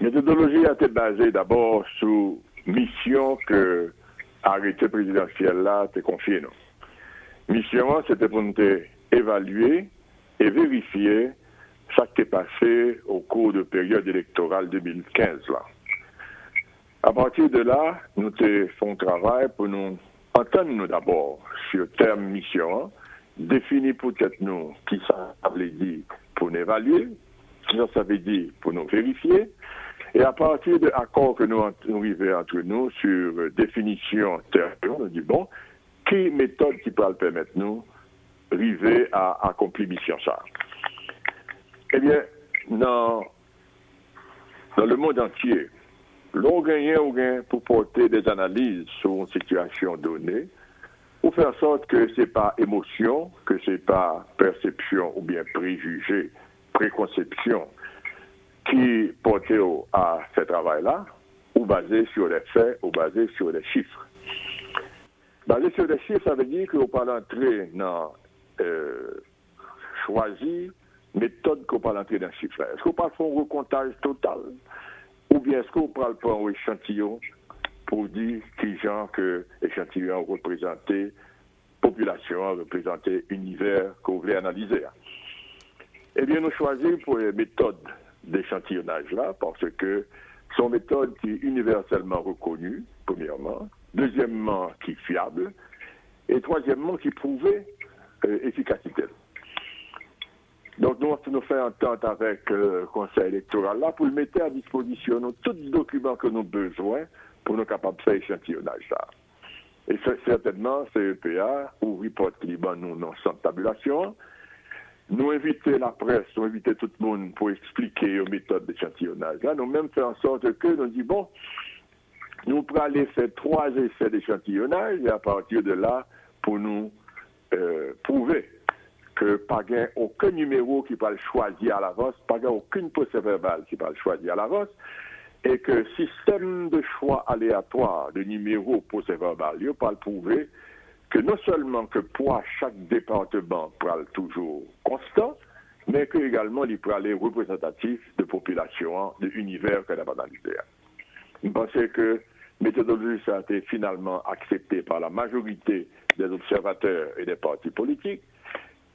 Méthodologie a été basée d'abord sur mission que arrêté présidentiel là t'est confié nous. Mission c'était pour nous évaluer et vérifier ce qui est passé au cours de période électorale 2015 là. À partir de là, nous fait un travail pour nous entendre nous d'abord sur le terme mission, définir peut-être nous qui ça veut dire pour nous évaluer, qui ça veut dire pour nous vérifier, et à partir de l'accord que nous arrivons entre nous sur définition terme, on dit bon, quelle méthode qui peut permettre nous d'arriver à accomplir mission ça. Eh bien, dans le monde entier, l'on gagne pour porter des analyses sur une situation donnée, pour faire en sorte que ce n'est pas émotion, que ce n'est pas perception ou bien préjugé, préconception qui porte à ce travail-là, ou basé sur les faits, ou basé sur les chiffres. Basé sur les chiffres, ça veut dire qu'on peut entrer dans choisir méthode qu'on peut entrer dans le chiffre. Est-ce qu'on peut faire un recomptage total? Ou bien est-ce qu'on peut prendre un échantillon pour dire qui genre que l'échantillon représentait population, représentait univers qu'on voulait analyser? Eh bien, nous choisissons pour les méthodes d'échantillonnage là, parce que sont méthodes qui est universellement reconnues, premièrement, deuxièmement, qui est fiable, et troisièmement, qui prouvait efficacité. Donc, nous faisons entente avec le Conseil électoral là pour le mettre à disposition de tous les documents que nous avons besoin pour nous capables de faire l'échantillonnage là. Et certainement, CEPA, ou Report Liban, nous, dans centre tabulation, nous inviter la presse, nous inviter tout le monde pour expliquer les méthodes d'échantillonnage. Là, nous même fait en sorte que nous disons, bon, nous pourrons aller faire 3 essais d'échantillonnage et à partir de là, pour nous prouver que pas aucun numéro qui peut le choisir à l'avance, pas aucune procès verbale qui peut le choisir à l'avance, et que système de choix aléatoire de numéros procès verbal, il peut le prouver que non seulement que poids chaque département pourra toujours constant, mais que également il pourra aller représentatif de population, de univers qu'on a analysé. Je pense que la méthodologie ça a été finalement acceptée par la majorité des observateurs et des partis politiques,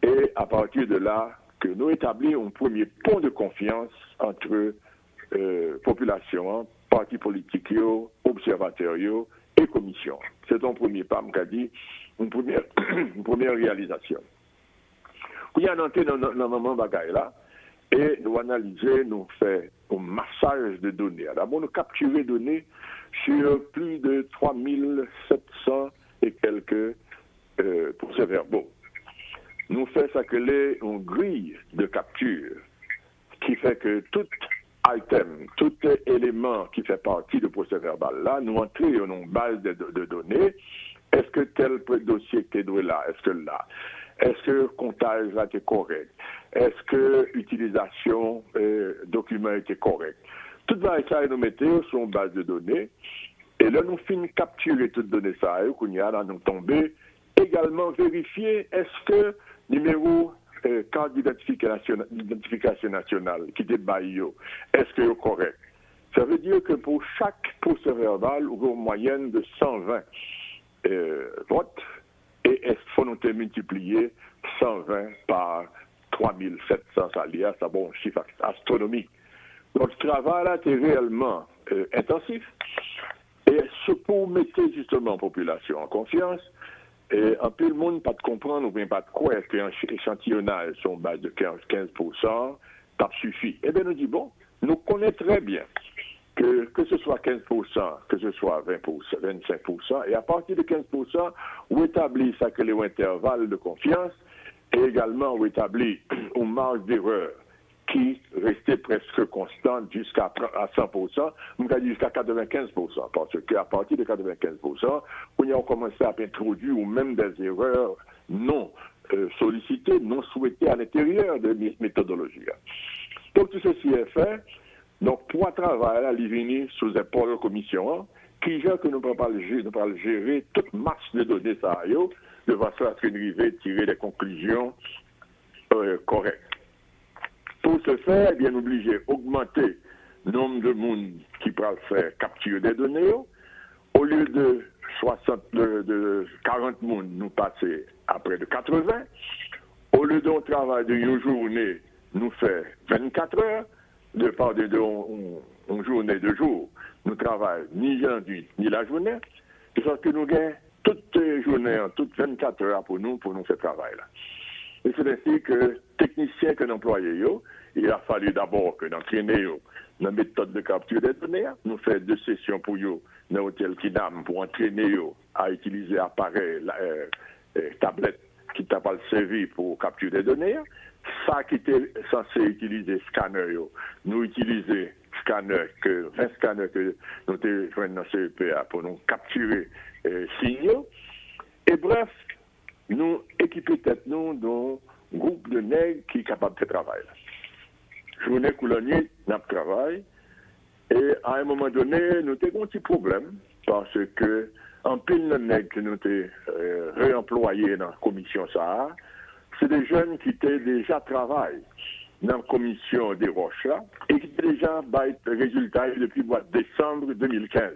et à partir de là, que nous établissons un premier pont de confiance entre population, partis politiques, observateurs et commission. C'est un premier pas, qu'a dit, une première réalisation. Il y a entré dans le moment bagaille là, et nous analyser, nous faire un massage de données. D'abord, nous capturer données sur plus de 3700 et quelques procès-verbaux. Nous faisons ça que les une grille de capture qui fait que tout item, tout élément qui fait partie du procès-verbal là, nous entrons dans une base de données. Est-ce que tel dossier qui est là? Est-ce que là? Est-ce que le comptage là est correct? Est-ce que l'utilisation document était correct? Tout ça, nous mettons sur une base de données. Et là, nous finissons capturer toutes les données ça, qu'on y a là, nous tomber. Également vérifier est-ce que numéro carte d'identification nationale qui est baillé, est-ce que c'est correct? Ça veut dire que pour chaque procès verbal, on a une moyenne de 120 votes et il faut nous multiplier 120 par 3700, ça c'est un bon chiffre astronomique. Donc ce travail là est réellement intensif et ce pour mettre justement la population en confiance. Et un peu le monde pas de comprendre ou bien pas de quoi est-ce qu'un échantillonnage sur une base de 15%, ça suffit. Eh bien, nous dit bon, nous connaissons très bien que ce soit 15%, que ce soit 20%, 25%, et à partir de 15%, on établit ça que les intervalles de confiance, et également on établit une marge d'erreur qui restait presque constante jusqu'à 100%, nous avons dit jusqu'à 95%, parce qu'à partir de 95%, on a commencé à introduire ou même des erreurs non sollicitées, non souhaitées à l'intérieur de méthodologie. Donc tout ceci est fait, donc pour travailler à l'IVINI sous épaule de commission, qui gère que nous ne pouvons pas gérer toute masse de données ça, de façon à ce que nous arrivions à tirer des conclusions correctes. Pour ce faire, bien obligé d'augmenter nombre de monde qui peut faire capture des données, au lieu de 40 monde, nous passer à près de 80. Au lieu d'un travail d'une journée, nous fait 24 heures, de part de une journée de jour, nous travaillons ni la nuit, ni la journée, de sorte que nous gagnons toutes les journées, toutes 24 heures pour nous faire ce travail-là. Et c'est ainsi que techniciens que employés, il a fallu d'abord que nous entraînions dans la méthode de capture des données. Nous faisons 2 sessions pour eux dans l'hôtel Kinam pour entraîner à utiliser l'appareil, tablette qui t'a pas servi pour capturer des données. Ça qui était censé utiliser scanner, nous utilisons scanner, 20 scanners que nous avons joués dans CEPA pour nous capturer signaux. Et bref, nous équipons tête nous dans un groupe de nègres qui est capable de travailler. Journée coloniale, nous travaillons. Et à un moment donné, nous avons un petit problème parce que en pile de nègres que nous avons réemployés dans la commission Sahara, c'est des jeunes qui étaient déjà travaillés dans la commission des Roches et qui étaient déjà résultats depuis le mois de décembre 2015.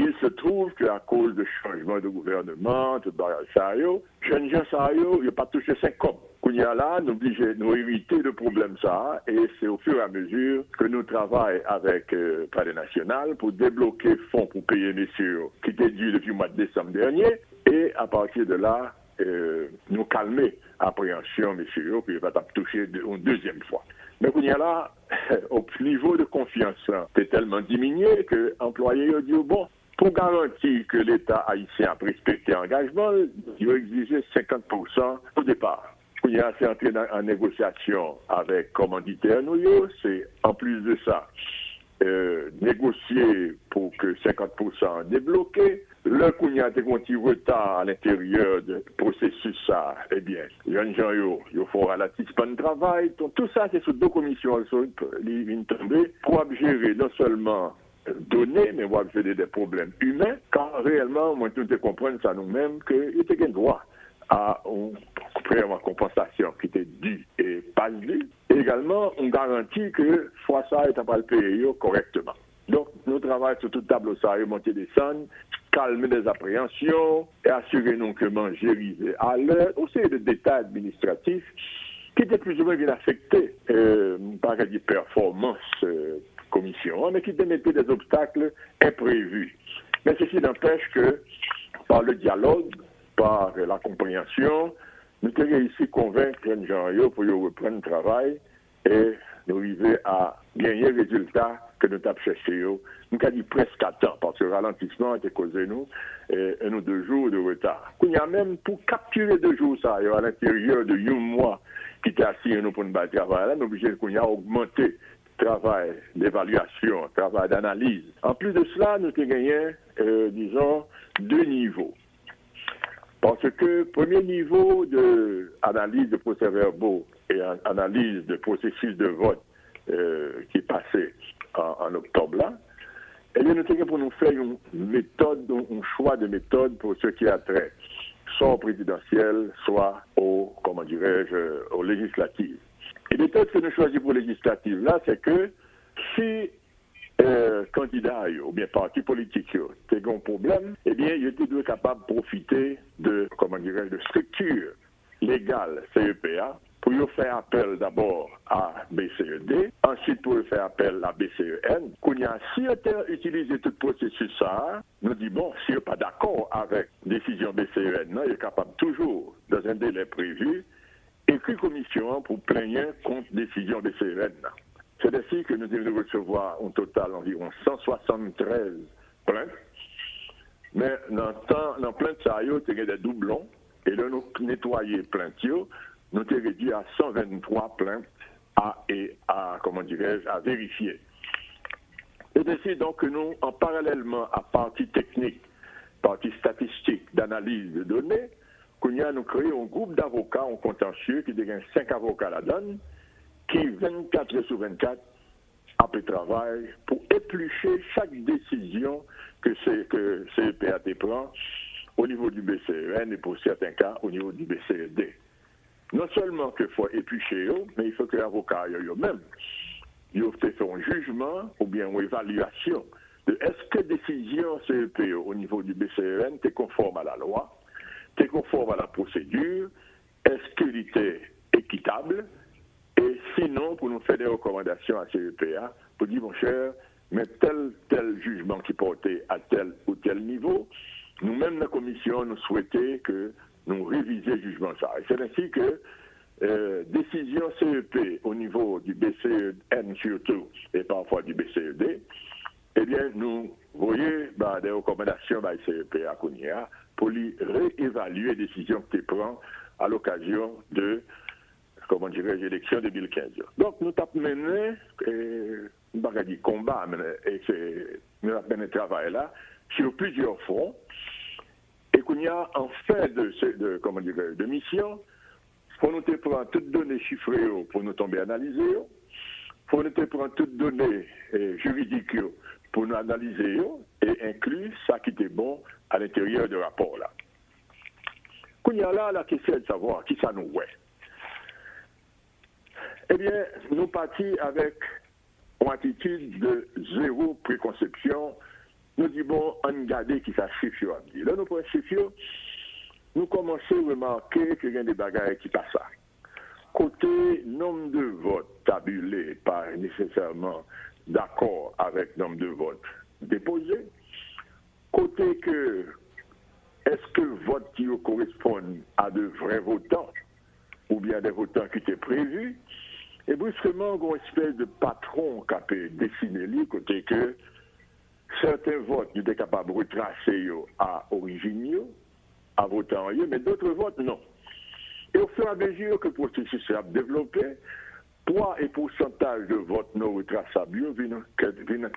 Il se trouve qu'à cause du changement de gouvernement, de Sahayo, jeunes gens Sahayo, ils n'ont pas touché 5 copes. Là, nous obligons éviter le problème ça, et c'est au fur et à mesure que nous travaillons avec Palais National pour débloquer fonds pour payer messieurs qui étaient dus depuis le mois de décembre dernier, et à partir de là, nous calmer l'appréhension, messieurs, puis il va toucher une deuxième fois. Mais là, au niveau de confiance, c'est tellement diminué que l'employé a dit, bon, pour garantir que l'État haïtien a respecté l'engagement, il a exigé 50% au départ. Il a fait entrer en négociation avec commanditaire, c'est en plus de ça, négocier pour que 50% débloqué. Le Kounia a été un petit retard à l'intérieur du processus, ça, eh bien, les gens, ils font relativement de travail. Donc, tout ça, c'est sous 2 commissions qui viennent tomber pour gérer non seulement données, mais on va gérer des problèmes humains, car réellement, moi, nous comprenons ça nous-mêmes qu'il y a un droit à une compensation qui était due et pas due. Et également, on garantit que fois ça est à le payer correctement. Donc, nous travaillons sur tout tableau ça, remonter des descendre, calmer les appréhensions et assurer nous que manger arrive à l'heure. Aussi, des détails administratifs qui étaient plus ou moins bien affectés par des performances commission, mais qui démettaient des obstacles imprévus. Mais ceci n'empêche que, par le dialogue, par la compréhension, nous avons réussi à convaincre les gens pour reprendre le travail et nous arriver à gagner le résultat que nous avons cherché. Nous avons dit presque à temps, parce que le ralentissement a été causé nous, et nous 2 jours de retard. Il y a même pour capturer 2 jours, ça, à l'intérieur de 1 mois qui était assis nous pour nous battre travail, là, nous sommes obligés d'augmenter le travail d'évaluation, le travail d'analyse. En plus de cela, nous avons gagné, disons, 2 niveaux. Parce que premier niveau d'analyse de procès-verbaux et analyse de processus de vote qui est passé en octobre là, et bien nous avons pour nous faire une méthode, un choix de méthode pour ce qui a trait, soit au présidentiel, soit au législatif. Et la méthode que nous choisissons pour législative là, c'est que si candidat ou bien parti politique c'est un problème, eh bien, il était capable de profiter de structure légale CEPA pour faire appel d'abord à BCED, ensuite pour faire appel à BCEN. Si on utilise tout le processus ça, nous dit bon, si on n'est pas d'accord avec la décision BCEN, il est capable toujours, dans un délai prévu, écrire commission pour plaigner contre la décision BCEN. C'est ainsi que nous devons recevoir un total environ 173 plaintes. Mais dans le plainte, il y a des doublons. Et là, nous nettoyer plaintes, nous avons réduit à 123 plaintes à vérifier. C'est ainsi donc que nous, en parallèlement à partie technique, partie statistique d'analyse de données, nous créons un groupe d'avocats en contentieux qui devient 5 avocats là-dedans, qui 24 heures sur 24 après travail pour éplucher chaque décision que CEPAT prend au niveau du BCEN et pour certains cas au niveau du BCED. Non seulement qu'il faut éplucher, mais il faut que l'avocat eux-mêmes ils ont fait un jugement ou bien une évaluation de est-ce que décision CEP au niveau du BCEN est conforme à la loi, est conforme à la procédure, est-ce qu'il était équitable, et sinon, pour nous faire des recommandations à CEPA, pour dire, mon cher, mais tel jugement qui portait à tel ou tel niveau, nous-mêmes, la commission, nous souhaitions que nous révisions le jugement ça. Et c'est ainsi que décision CEP au niveau du BCEN surtout, et parfois du BCED, eh bien, nous voyons des recommandations de CEP à Kounia pour lui réévaluer les décisions que tu prends à l'occasion de, comment dirais-je, l'élection 2015. Donc, nous avons mené un combat, et nous avons mené un travail là, sur plusieurs fronts, et Kounia, en fait de mission, pour nous prendre toutes les données chiffrées pour nous tomber analyser, pour nous prendre toutes les données juridiques pour nous analyser et inclure ça qui était bon à l'intérieur du rapport là. Quand il y a là la question de savoir qui ça nous ouais. Eh bien, nous partons avec une attitude de zéro préconception. Nous disons, bon, on regarde qui ça chiffre a dit. Là, nous prenons chiffre, nous commençons à remarquer qu'il y a des bagages qui passent. Côté nombre de votes tabulés, pas nécessairement d'accord avec le nombre de votes déposés. Côté que, est-ce que le vote qui correspond à de vrais votants ou bien des votants qui étaient prévus? Et brusquement, il y a une espèce de patron qui a pu dessiner, côté que certains votes étaient capables de retracer à origine, à votant, mais d'autres votes non. Et au fur et à mesure que le processus s'est développé, poids et pourcentage de votes non retraçables viennent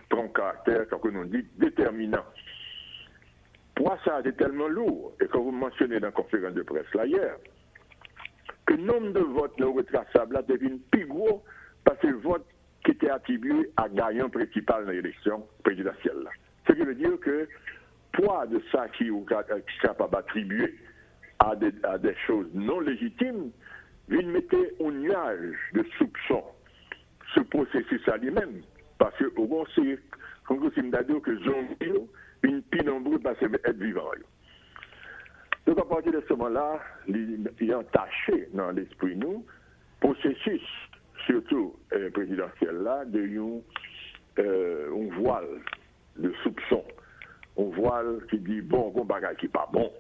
prendre un caractère, comme on dit, déterminant. Poids, ça a été tellement lourd, et comme vous mentionnez dans la conférence de presse là hier, que le nombre de votes non retraçables devient plus gros parce que le vote qui était attribué à gagnant principal dans l'élection présidentielle. Là. Ce qui veut dire que poids de ça qui est capable d'attribuer à des choses non légitimes, vient mettre un nuage de soupçons ce processus à lui-même. Parce que, au moins, c'est comme si on a dit que zombie, une plus nombreuse parce être vivant. Donc, à partir de ce moment-là, il y a entaché dans l'esprit nous, processus, surtout présidentiel là, de un voile de soupçon. Un voile qui dit bon bagage qui n'est pas bon.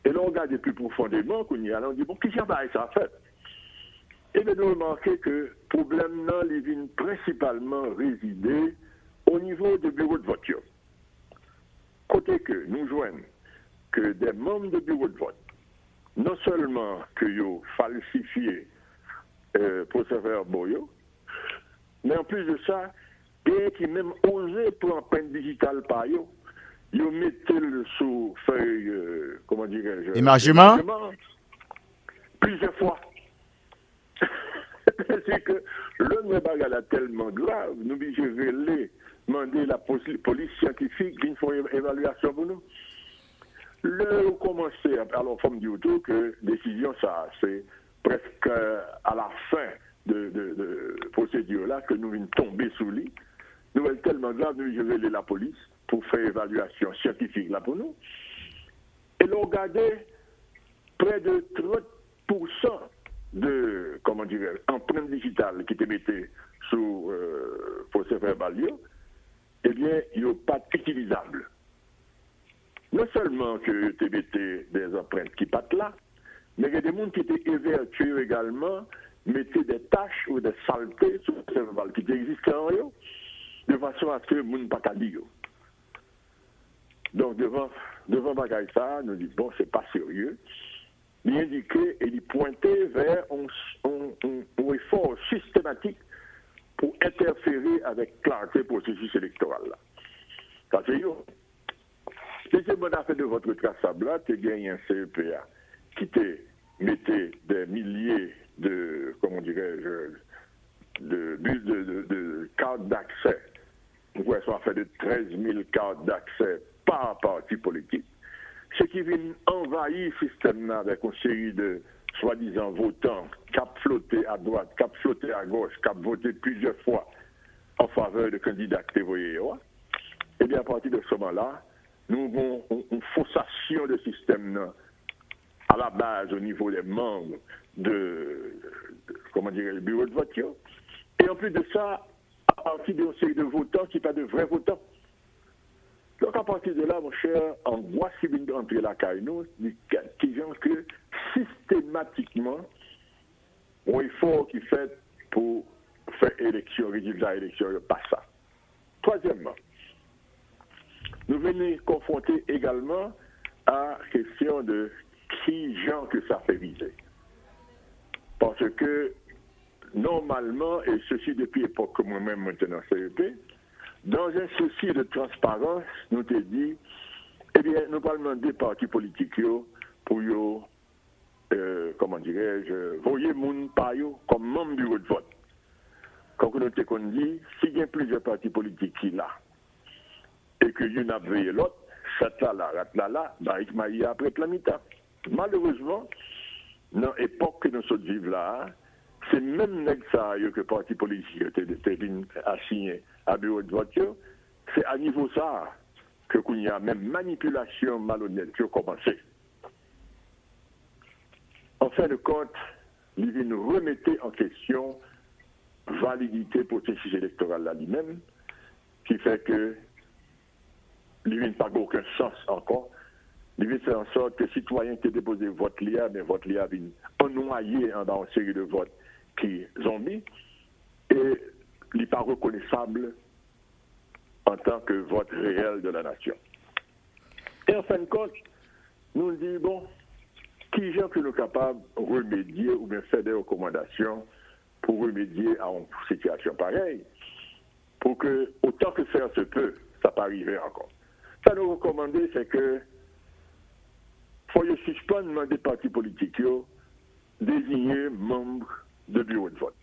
Et là, on regarde plus profondément, on dit bon, qui ça a fait? Et bien, nous remarquons que le problème là, il vient principalement résider au niveau du bureau de vote. Côté que nous joignons que des membres de bureau de vote, non seulement que ont falsifié procès-verbaux, mais en plus de ça, et qui même osé prendre empreinte digitale par eux. Ils mettent le sous feuille, comment dirais-je, émargement plusieurs fois. C'est que le bagage est tellement grave, nous devons demander la police scientifique qui font une évaluation pour nous. Le commencer, alors forme du tout que décision ça, c'est presque à la fin de procédure là que nous venons tomber sous lit. Nous sommes tellement grave, nous devons la police pour faire évaluation scientifique là pour nous. Et l'on regardait près de 30% de, comment dirais, empreintes digitales qui étaient mises sous procès verbal, eh bien, ils n'ont pas utilisables. Non seulement que tu mettais des empreintes qui partent là, mais il y a des gens qui étaient évertueux également, mettaient des taches ou des saletés sur le procès verbal qui existaient en eux, de façon à ce que les gens ne pas dire. Donc, devant bagaille ça, nous disons, bon, c'est pas sérieux. Il indiquait et il pointait vers un effort systématique pour interférer avec clarté processus électoral. Là. Ça c'est yo. Deuxième affaire de votre traçable là, tu gagnes un CEPA qui te mettait des milliers de, comment dirais-je, de cartes d'accès. Nous pouvons faire de 13 000 cartes d'accès par parti politique. Ce qui vient envahir le système avec une série de soi-disant votants qui ont flotté à droite, qui ont flotté à gauche, qui ont voté plusieurs fois en faveur de candidats qui voyaient. Et bien à partir de ce moment-là, nous avons une faussation de système à la base au niveau des membres comment dire, le bureau de vote. Et en plus de ça, à partir d'une série de votants qui ne sont pas de vrais votants. Donc à partir de là, mon cher, on voit si vous entrez la caille, nous, qui gens que systématiquement, on effort qui fait pour faire élection, résultat élection, pas ça. Troisièmement, nous venons confronter également à la question de qui gens que ça fait viser. Parce que, normalement, et ceci depuis l'époque que moi-même maintenant CEP, dans un souci de transparence, nous te dit, eh bien, nous parlons des partis politiques pour comment dirais-je, voyer moun pa yo comme membre du bureau de vote. Quand nous te dit, s'il y a plusieurs partis politiques qui là, et que l'une a veillé l'autre, chat là, rat là, bah, il m'a dit après la mi-temps. Malheureusement, dans l'époque que nous sommes vivre là, c'est même ça que le parti politique a signé à bureau de vote, c'est à niveau ça que qu'il y a même manipulation malhonnête qui a commencé. En fin de compte, il nous remettait en question validité processus électoral là lui-même, qui fait que il n'a pas aucun sens encore. Il veut faire en sorte que les citoyens qui déposent vote l'IA, mais vote l'IA vient noyé dans une série de votes qui ont mis, et il n'est pas reconnaissable en tant que vote réel de la nation. Et en fin de compte, nous disons, bon, qui est que nous sommes capables de remédier ou bien faire des recommandations pour remédier à une situation pareille, pour que, autant que faire se peut, ça ne peut pas arriver encore. Ça nous recommander, c'est que faut suspendre des partis politiques désigner membres de bureau de vote.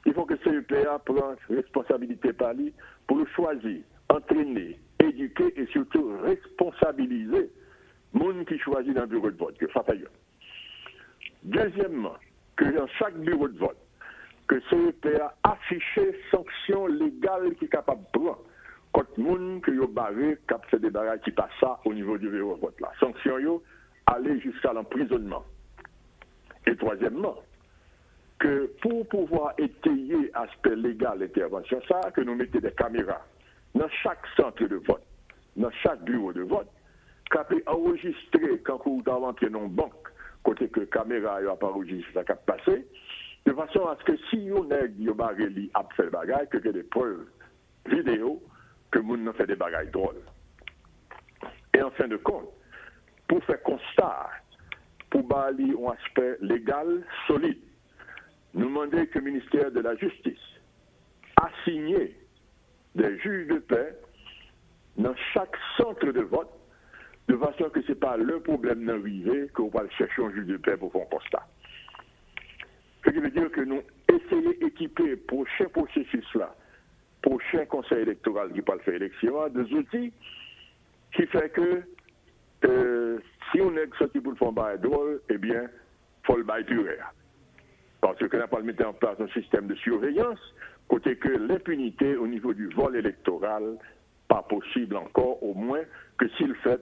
Il faut que CEPA prenne responsabilité par lui pour le choisir, entraîner, éduquer et surtout responsabiliser les gens qui choisissent dans le bureau de vote. Deuxièmement, que dans chaque bureau de vote, que CEPA affiche sanctions légales qui sont capables de prendre contre les gens qui ont barré, qui ont fait des barrages qui passent ça au niveau du bureau de vote. Là. Sanctions, aller jusqu'à l'emprisonnement. Et troisièmement, que pour pouvoir étayer l'aspect légal de l'intervention, ça, que nous mettions des caméras dans chaque centre de vote, dans chaque bureau de vote, qui peut enregistrer quand vous entrez dans une banque, côté que la caméra n'a pas enregistré ça qui a passé, de façon à ce que si on a fait des bagages, que y ait des preuves vidéo que nous avons fait des bagages drôles. Et en fin de compte, pour faire constat, pour balayer un aspect légal solide, nous demandons que le ministère de la Justice a signé des juges de paix dans chaque centre de vote, de façon que ce n'est pas le problème d'arriver qu'on va chercher un juge de paix pour faire un constat. Ce qui veut dire que nous essayons d'équiper le prochain processus-là, le prochain conseil électoral qui va faire élection, des outils qui fait que si on est sorti pour le faire un bail drôle, eh bien, il faut le bail pur. Parce que n'a pas mis en place un système de surveillance, côté que l'impunité au niveau du vol électoral, pas possible encore, au moins que s'il fait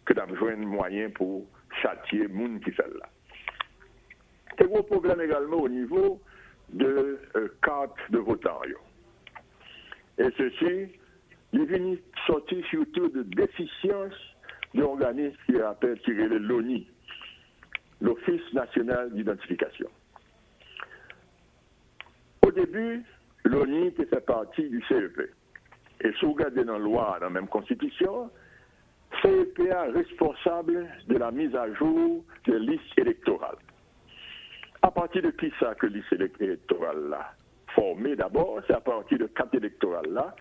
que d'avoir besoin de moyens pour châtier les gens qui fait là. Il y a un gros problème également au niveau de cartes de votants. Et ceci, il est venu sortir surtout de déficience d'un organisme qui appelle l'ONI, l'Office national d'identification. Au début, l'ONI fait partie du CEP. Et si vous regardez dans la loi, dans la même constitution, CEPA responsable de la mise à jour des listes électorales. À partir de qui ça que liste électorale là formée d'abord, c'est à partir de carte électorale là,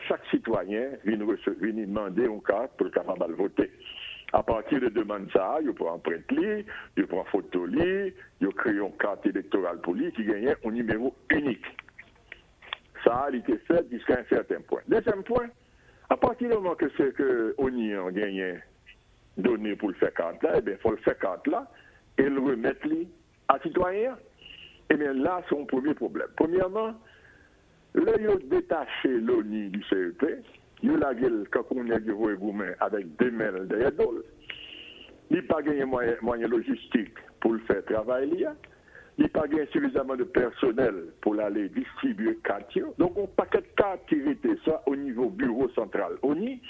chaque citoyen vient demander une carte pour le capable de voter. À partir de demande ça, il prend empreinte li, il prend photo li, il crée une carte électorale pour lui qui gagne un numéro unique. Ça a été fait jusqu'à un certain point. Deuxième point, à partir du moment que c'est que ONI a gagné donné pour le faire carte là, eh bien, il faut le faire carte là et le remettre à citoyen. Eh bien là, c'est un premier problème. Premièrement, Là, ils ont détaché l'ONU du CEP, ils ont la gueule quand on a du gourmet avec des mails derrière d'ol. Il n'y a pas de moyens logistiques pour le faire travailler. Il n'y a pas suffisamment de personnel pour aller distribuer cartes. Donc, on paquet de cartes qui restait soit au niveau bureau central ONU,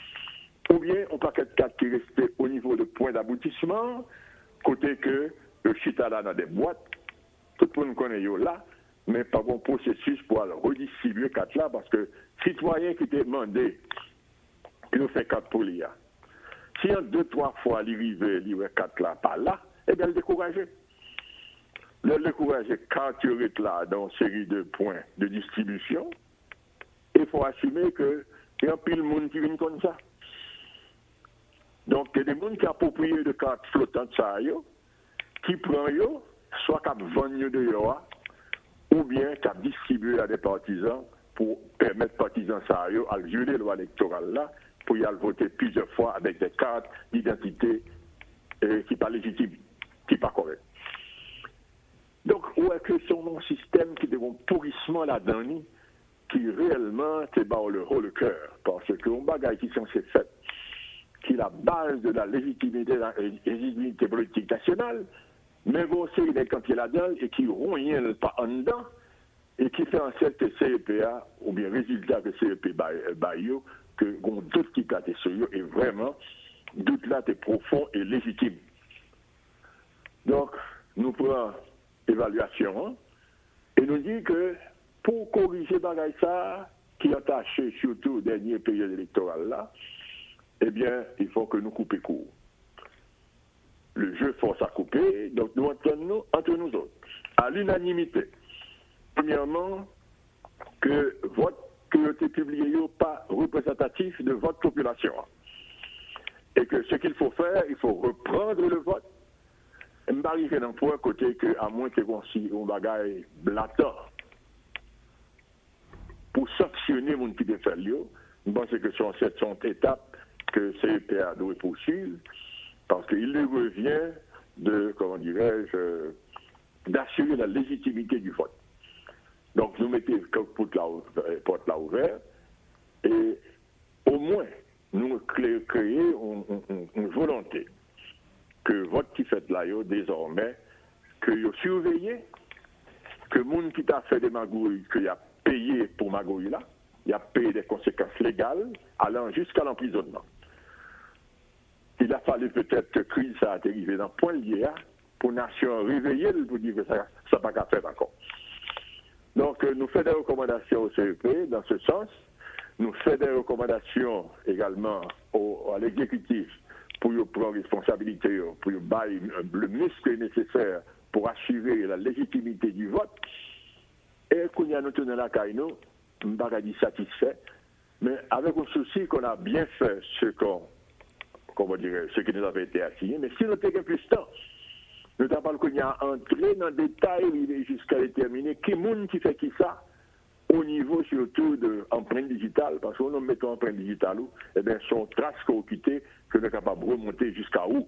ou bien on paquet de cartes qui restait au niveau de point d'aboutissement, côté que le chita là dans des boîtes, tout le monde connaît là, mais pas bon processus pour aller redistribuer cartes là, parce que citoyens qui demandé, ils ont fait cartes pour l'IA. Si en 2-3 fois l'arrivée, il 4 là, pas là, eh bien, le décourager. Le décourager quand tu es là dans une série de points de distribution, il faut assumer qu'il y a un pile de monde qui vient comme ça. Donc, il y a des gens qui approprient de cartes flottantes, ça, qui prennent, soit qui vendent dehors, ou bien qui distribuent à des partisans pour permettre aux partisans ça, à violer la loi électorale là, pour y aller voter plusieurs fois avec des cartes d'identité qui ne sont pas légitimes, qui ne sont pas correctes. Donc, où est que c'est un système qui est un pourrissement là-dedans, qui réellement te bat le cœur, parce que un bagage qui est censé fait, qui est la base de la légitimité politique nationale, mais vous aussi, il est quand il est là-dedans et qui ne pas en dedans, et qui fait en sorte que CEPA, ou bien résultat que CEP baille, que on doute qui plate sur eux, et vraiment, doute là est profond et légitime. Donc, nous prenons évaluation et nous dit que pour corriger bagay ça, qui a taché surtout au dernier période électorale là, eh bien, il faut que nous coupions court. Le jeu force à couper, donc nous entendons entre nous autres, à l'unanimité. Premièrement, que vote qui a été publié n'est pas représentatif de votre population. Et que ce qu'il faut faire, il faut reprendre le vote. Je ne vais pas arriver dans le point côté que, à moins que on bagaille blatant pour sanctionner les gens qui ont fait le je pense que c'est cette étape que CEPA doit poursuivre, parce qu'il lui revient de, comment dirais-je, d'assurer la légitimité du vote. Donc, nous mettons la porte là ouverte et au moins, nous créons une volonté que le vote qui fait là, désormais, que vous surveillez, que le monde qui a fait des magouilles, qu'il a payé pour magouilles là, il a payé des conséquences légales allant jusqu'à l'emprisonnement. Il a fallu peut-être que crise ça a arrivé dans le point lié pour la nation réveiller pour dire que ça n'a pas qu'à faire encore. Donc, nous faisons des recommandations au CEP dans ce sens. Nous faisons des recommandations également à l'exécutif pour prendre responsabilité, pour bailler le muscle nécessaire pour assurer la légitimité du vote. Et qu'on y a nous tenons la caille, nous, je ne pas dire satisfait, mais avec un souci qu'on a bien fait ce qui nous avait été assigné. Mais si nous avons plus de temps, nous avons qu'on y a entré dans le détail jusqu'à déterminer qui monde qui fait qui ça, au niveau surtout de l'empreinte digitale, parce qu'on met l'empreinte digitale, eh bien, son trace qu'on quitté, que nous sommes capables de remonter jusqu'à où.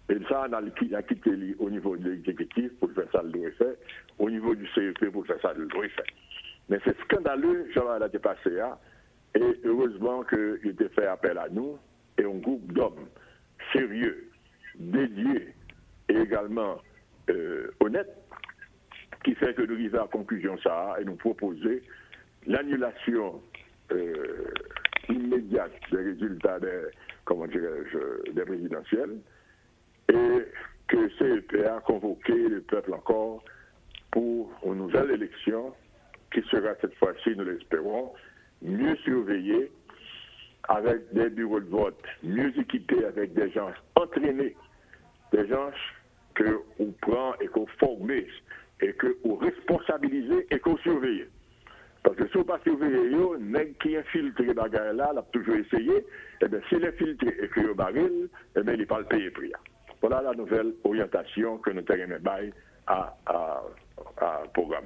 Et ça, on a quitté au niveau de l'exécutif pour faire ça, le doit faire, au niveau du CEP pour faire ça, le doit faire. Mais c'est scandaleux, j'en ai dépassé là, et heureusement qu'il était fait appel à nous, et un groupe d'hommes sérieux, dédiés, et également honnêtes, qui fait que nous arrivons à la conclusion ça et nous proposer l'annulation immédiate des résultats des présidentielles et que CEP a convoqué le peuple encore pour une nouvelle élection qui sera cette fois-ci, nous l'espérons, mieux surveillée, avec des bureaux de vote mieux équipés, avec des gens entraînés, des gens qu'on prend et qu'on forme et qu'on responsabilise et qu'on surveille. Parce que si on ne pas surveiller, nèg qui infiltre les bagages là, l'a toujours essayé, et bien s'il est filtré et qu'il y a un baril, et bien il n'est pas le payer prix. Voilà la nouvelle orientation que nous avons bail à programme.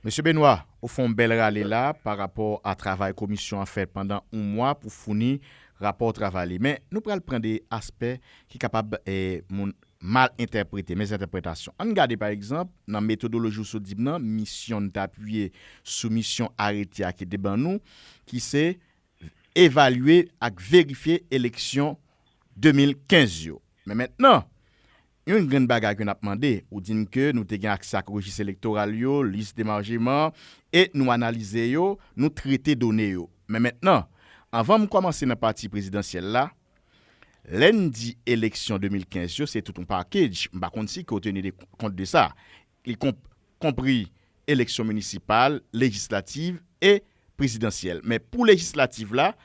Monsieur Benoît, au fond, bel râle là par rapport à travail commission a fait pendant un mois pour fournir rapport travail. Mais nous pourrons prendre des aspects qui sont capables de mal interprété, mes interprétations. On regarde par exemple, dans la méthodologie sous Dibnan, mission d'appuyer sous mission arrêtée à qui déban nous, qui c'est évaluer et vérifier élection 2015 yo. Mais maintenant, une grande bagarre qu'on a demandé, ou dit que nous avons accès à registre électoral yo, liste d'émargement et nous analyser yo, nous traiter données yo. Mais maintenant, avant de commencer dans la partie présidentielle là, lundi élection 2015, c'est tout un package. Par contre, si vous tenez compte de ça, y compris élection municipale, législative et présidentielle. Mais pour législative là,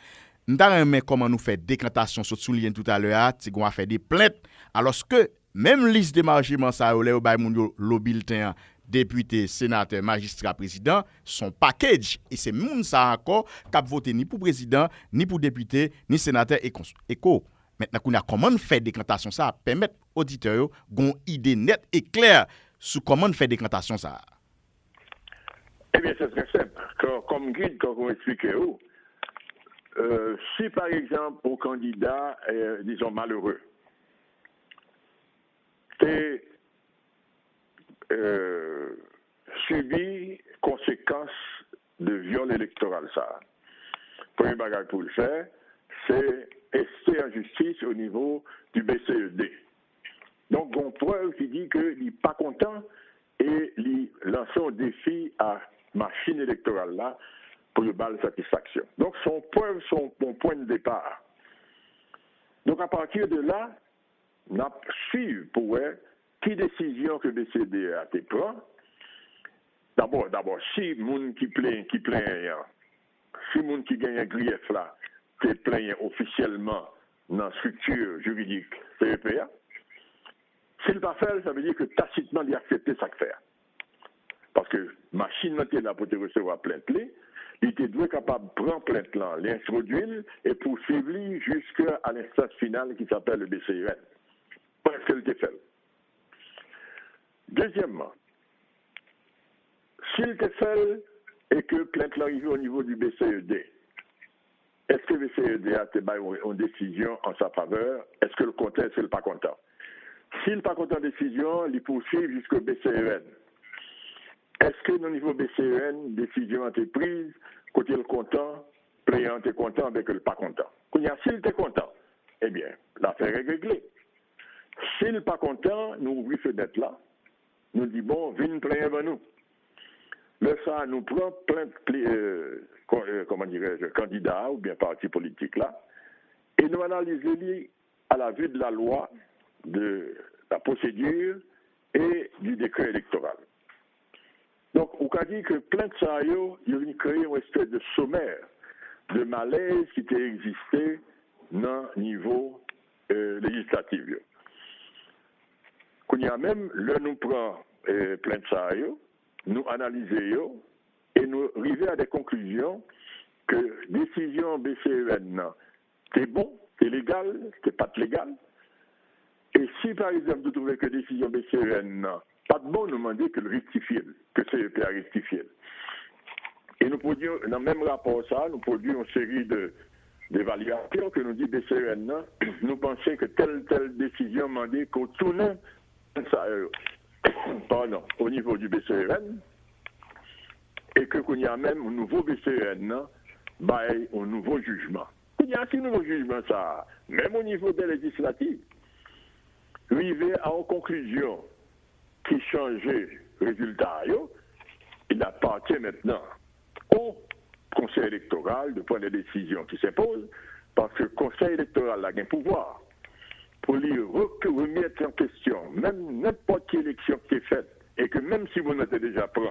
nous avons comment nous faire décantation sur souligné tout à l'heure, si on a fait des plaintes, alors que même liste d'émargement ça au bay moun le bulletin député, sénateur, magistrat, président, son package et c'est moun ça encore qui voter ni pour président, ni pour député, ni sénateur et co. Maintenant, qu'on a comment faire décantation ça, permettre auditeurs une idée nette et claire sur comment faire décantation ça. Eh bien, c'est très simple. Comme guide, quand on explique si par exemple, au candidat, disons malheureux, t'es subi conséquences de viol électoral ça. Premier bagage pour le faire, c'est rester en justice au niveau du BCED. Donc, on preuve qui dit qu'il n'est pas content et il lance un défi à machine électorale là pour le bal de satisfaction. Donc, son preuve, son point de départ. Donc, à partir de là, on a suivi pour voir qui décision que le BCED a été pris. D'abord, si moun qui plaint, si moun qui gagne un grief là, te plaint officiellement dans la structure juridique CEPA, s'il ne pas faire, ça veut dire que tacitement il a accepté ça faire. Parce que machine était là pour te recevoir plainte, il était doué capable de prendre plainte là, l'introduire et poursuivre jusqu'à l'instance finale qui s'appelle le BCEN. Parce qu'elle était fait. Deuxièmement, s'il était fait et que plainte l'arrivée au niveau du BCED, est-ce que le BCED a été une décision en sa faveur? Est-ce que le content, est-ce qu'il n'est pas content? S'il n'est pas content de décision, il poursuit jusqu'au BCEN. Est-ce que au niveau BCEN, décision a été prise, côté le content, plaignant est content avec le pas content? S'il est content, eh bien, l'affaire est réglée. S'il n'est pas content, nous ouvrons ce dette-là, nous disons, bon, viens plaindre à nous. Le ça nous prend plein de comment dirais-je, candidats ou bien partis politiques là, et nous analysons à la vue de la loi, de la procédure et du décret électoral. Donc, on a dit que plein de ça, il a créé une espèce de sommaire de malaise qui était existé dans le niveau législatif. Qu'on y a même, là, nous prend plein de ça, nous analysons et nous arrivons à des conclusions que décision BCEN, c'est bon, c'est légal, c'est pas légal. Et si par exemple vous trouvez que décision BCEN, pas de bon, nous demandons que le rectifie, que CEP a rectifié. Et nous produisons, dans le même rapport ça, nous produisons une série d'évaluations que nous dit BCEN, nous pensons que telle décision demandée qu'on tourne ça, pardon, au niveau du BCEN, et que qu'on y a même un nouveau BCEN, un nouveau jugement. Il y a un nouveau jugement, ça, même au niveau des législatives, arriver à une conclusion qui changeait le résultat, il appartient maintenant au Conseil électoral de prendre des décisions qui s'imposent, parce que le Conseil électoral a un pouvoir pour lui remettre en question même n'importe quelle élection qui est faite, et que même si vous n'avez déjà pris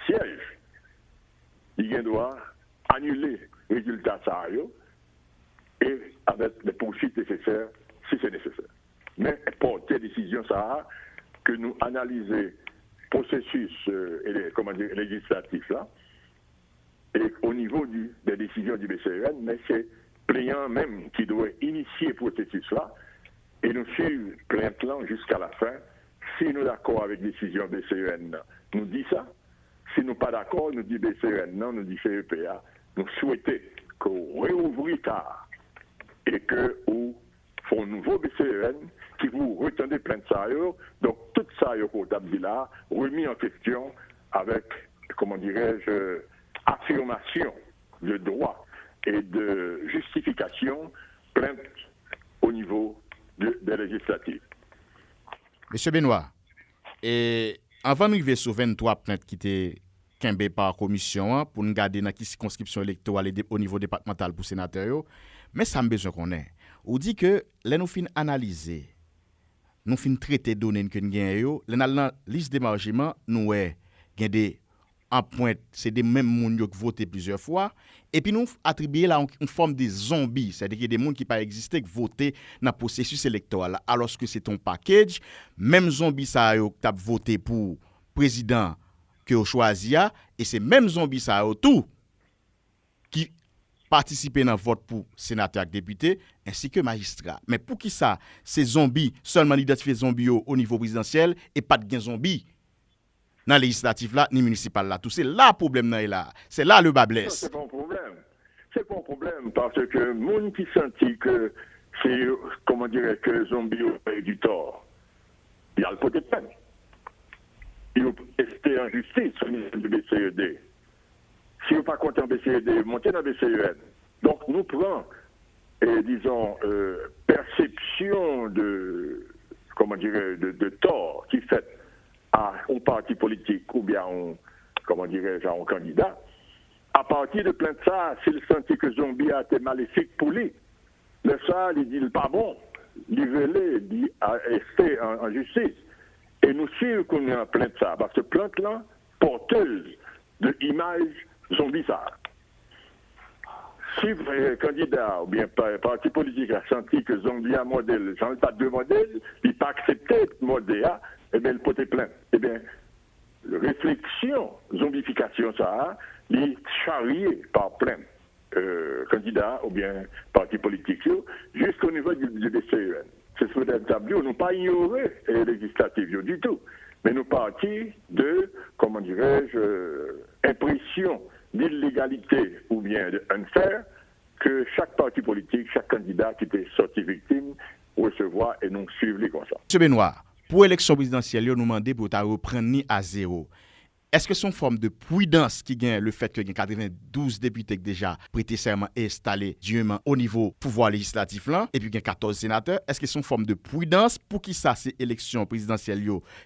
siège, il doit annuler le résultat ça et avec les poursuites nécessaires si c'est nécessaire. Mais porter décision ça que nous analyser processus législatif là et au niveau des décisions du BCEN, mais c'est plaignant même qui doit initier le processus là et nous suivre plainte là jusqu'à la fin. Si nous sommes d'accord avec la décision BCEN, nous dit ça. Si nous ne sommes pas d'accord, nous dit BCEN, non, nous dit CEPA. Nous souhaitons qu'on réouvre tard et que vous font un nouveau BCEN qui vous retendez plein de ça. Donc, tout ça, là, remis en question avec, comment dirais-je, affirmation de droit et de justification plainte au niveau des législatives. Monsieur Benoît, et avant d'arriver sur 23 plaintes qui étaient qu'imbé par commission pour nous garder dans la circonscription électorale au niveau départemental pour sénateur, mais ça me besoin qu'on ait. On dit que là nous fin analyser, nous fin traiter données que nous gagnons, là dans la liste d'émargement nous gagne des en point, c'est des mêmes gens qui votent plusieurs fois et puis nous attribuer là une forme de zombies, c'est-à-dire des gens qui pas existé qui votent dans le processus électoral alors que c'est ton package, même zombies ça qui t'a voté pour président que vous choisi et c'est même zombies ça tout qui participer dans vote pour sénateur et député ainsi que magistrat. Mais pour qui ça ces zombies seulement identifier zombies au niveau présidentiel et pas de zombies dans le législatif là ni municipal là tout c'est là le problème là c'est là le bas blesse. C'est pas un problème. C'est pas un problème parce que monde qui sentit que c'est comment dirais que zombies ont fait du tort. Il y a le côté de peine. Il faut rester en justice au niveau du BCED. Si vous pas content BCED, montez dans BCEN. Donc nous prenons, disons, perception de, comment dirais, de tort qui fait à un parti politique ou bien comment dirais-je, à un candidat. À partir de plein de ça, s'il sentit que Zombie a été maléfique pour lui, le ça, il dit pas bon, il veut il a resté en justice. Et nous suivons qu'on est en plein de ça, parce que plein de là, porteuse de images zombies ça. Si un candidat ou bien parti politique a senti que zombie a modèle, j'en ai pas deux modèles, il n'a pas accepté le modèle, eh bien, il peut être plein. Eh bien, la réflexion, zombification, ça, il est charrié par plein candidats ou bien parti politique, jusqu'au niveau du BCEN. C'est ce que nous établi, nous pas ignoré les législatives du tout, mais nous partis de, comment dirais-je, impression d'illégalité ou bien d'unfair que chaque parti politique, chaque candidat qui était sorti victime recevoir et non suivre les constats. M. Benoît, pour l'élection présidentielle, nous demandons pour reprendre ni à zéro. Est-ce que c'est une forme de prudence qui gagne le fait que 92 députés déjà prêté serment et installés dûment au niveau pouvoir législatif là, et puis 14 sénateurs? Est-ce que c'est une forme de prudence pour qui ça c'est élection présidentielle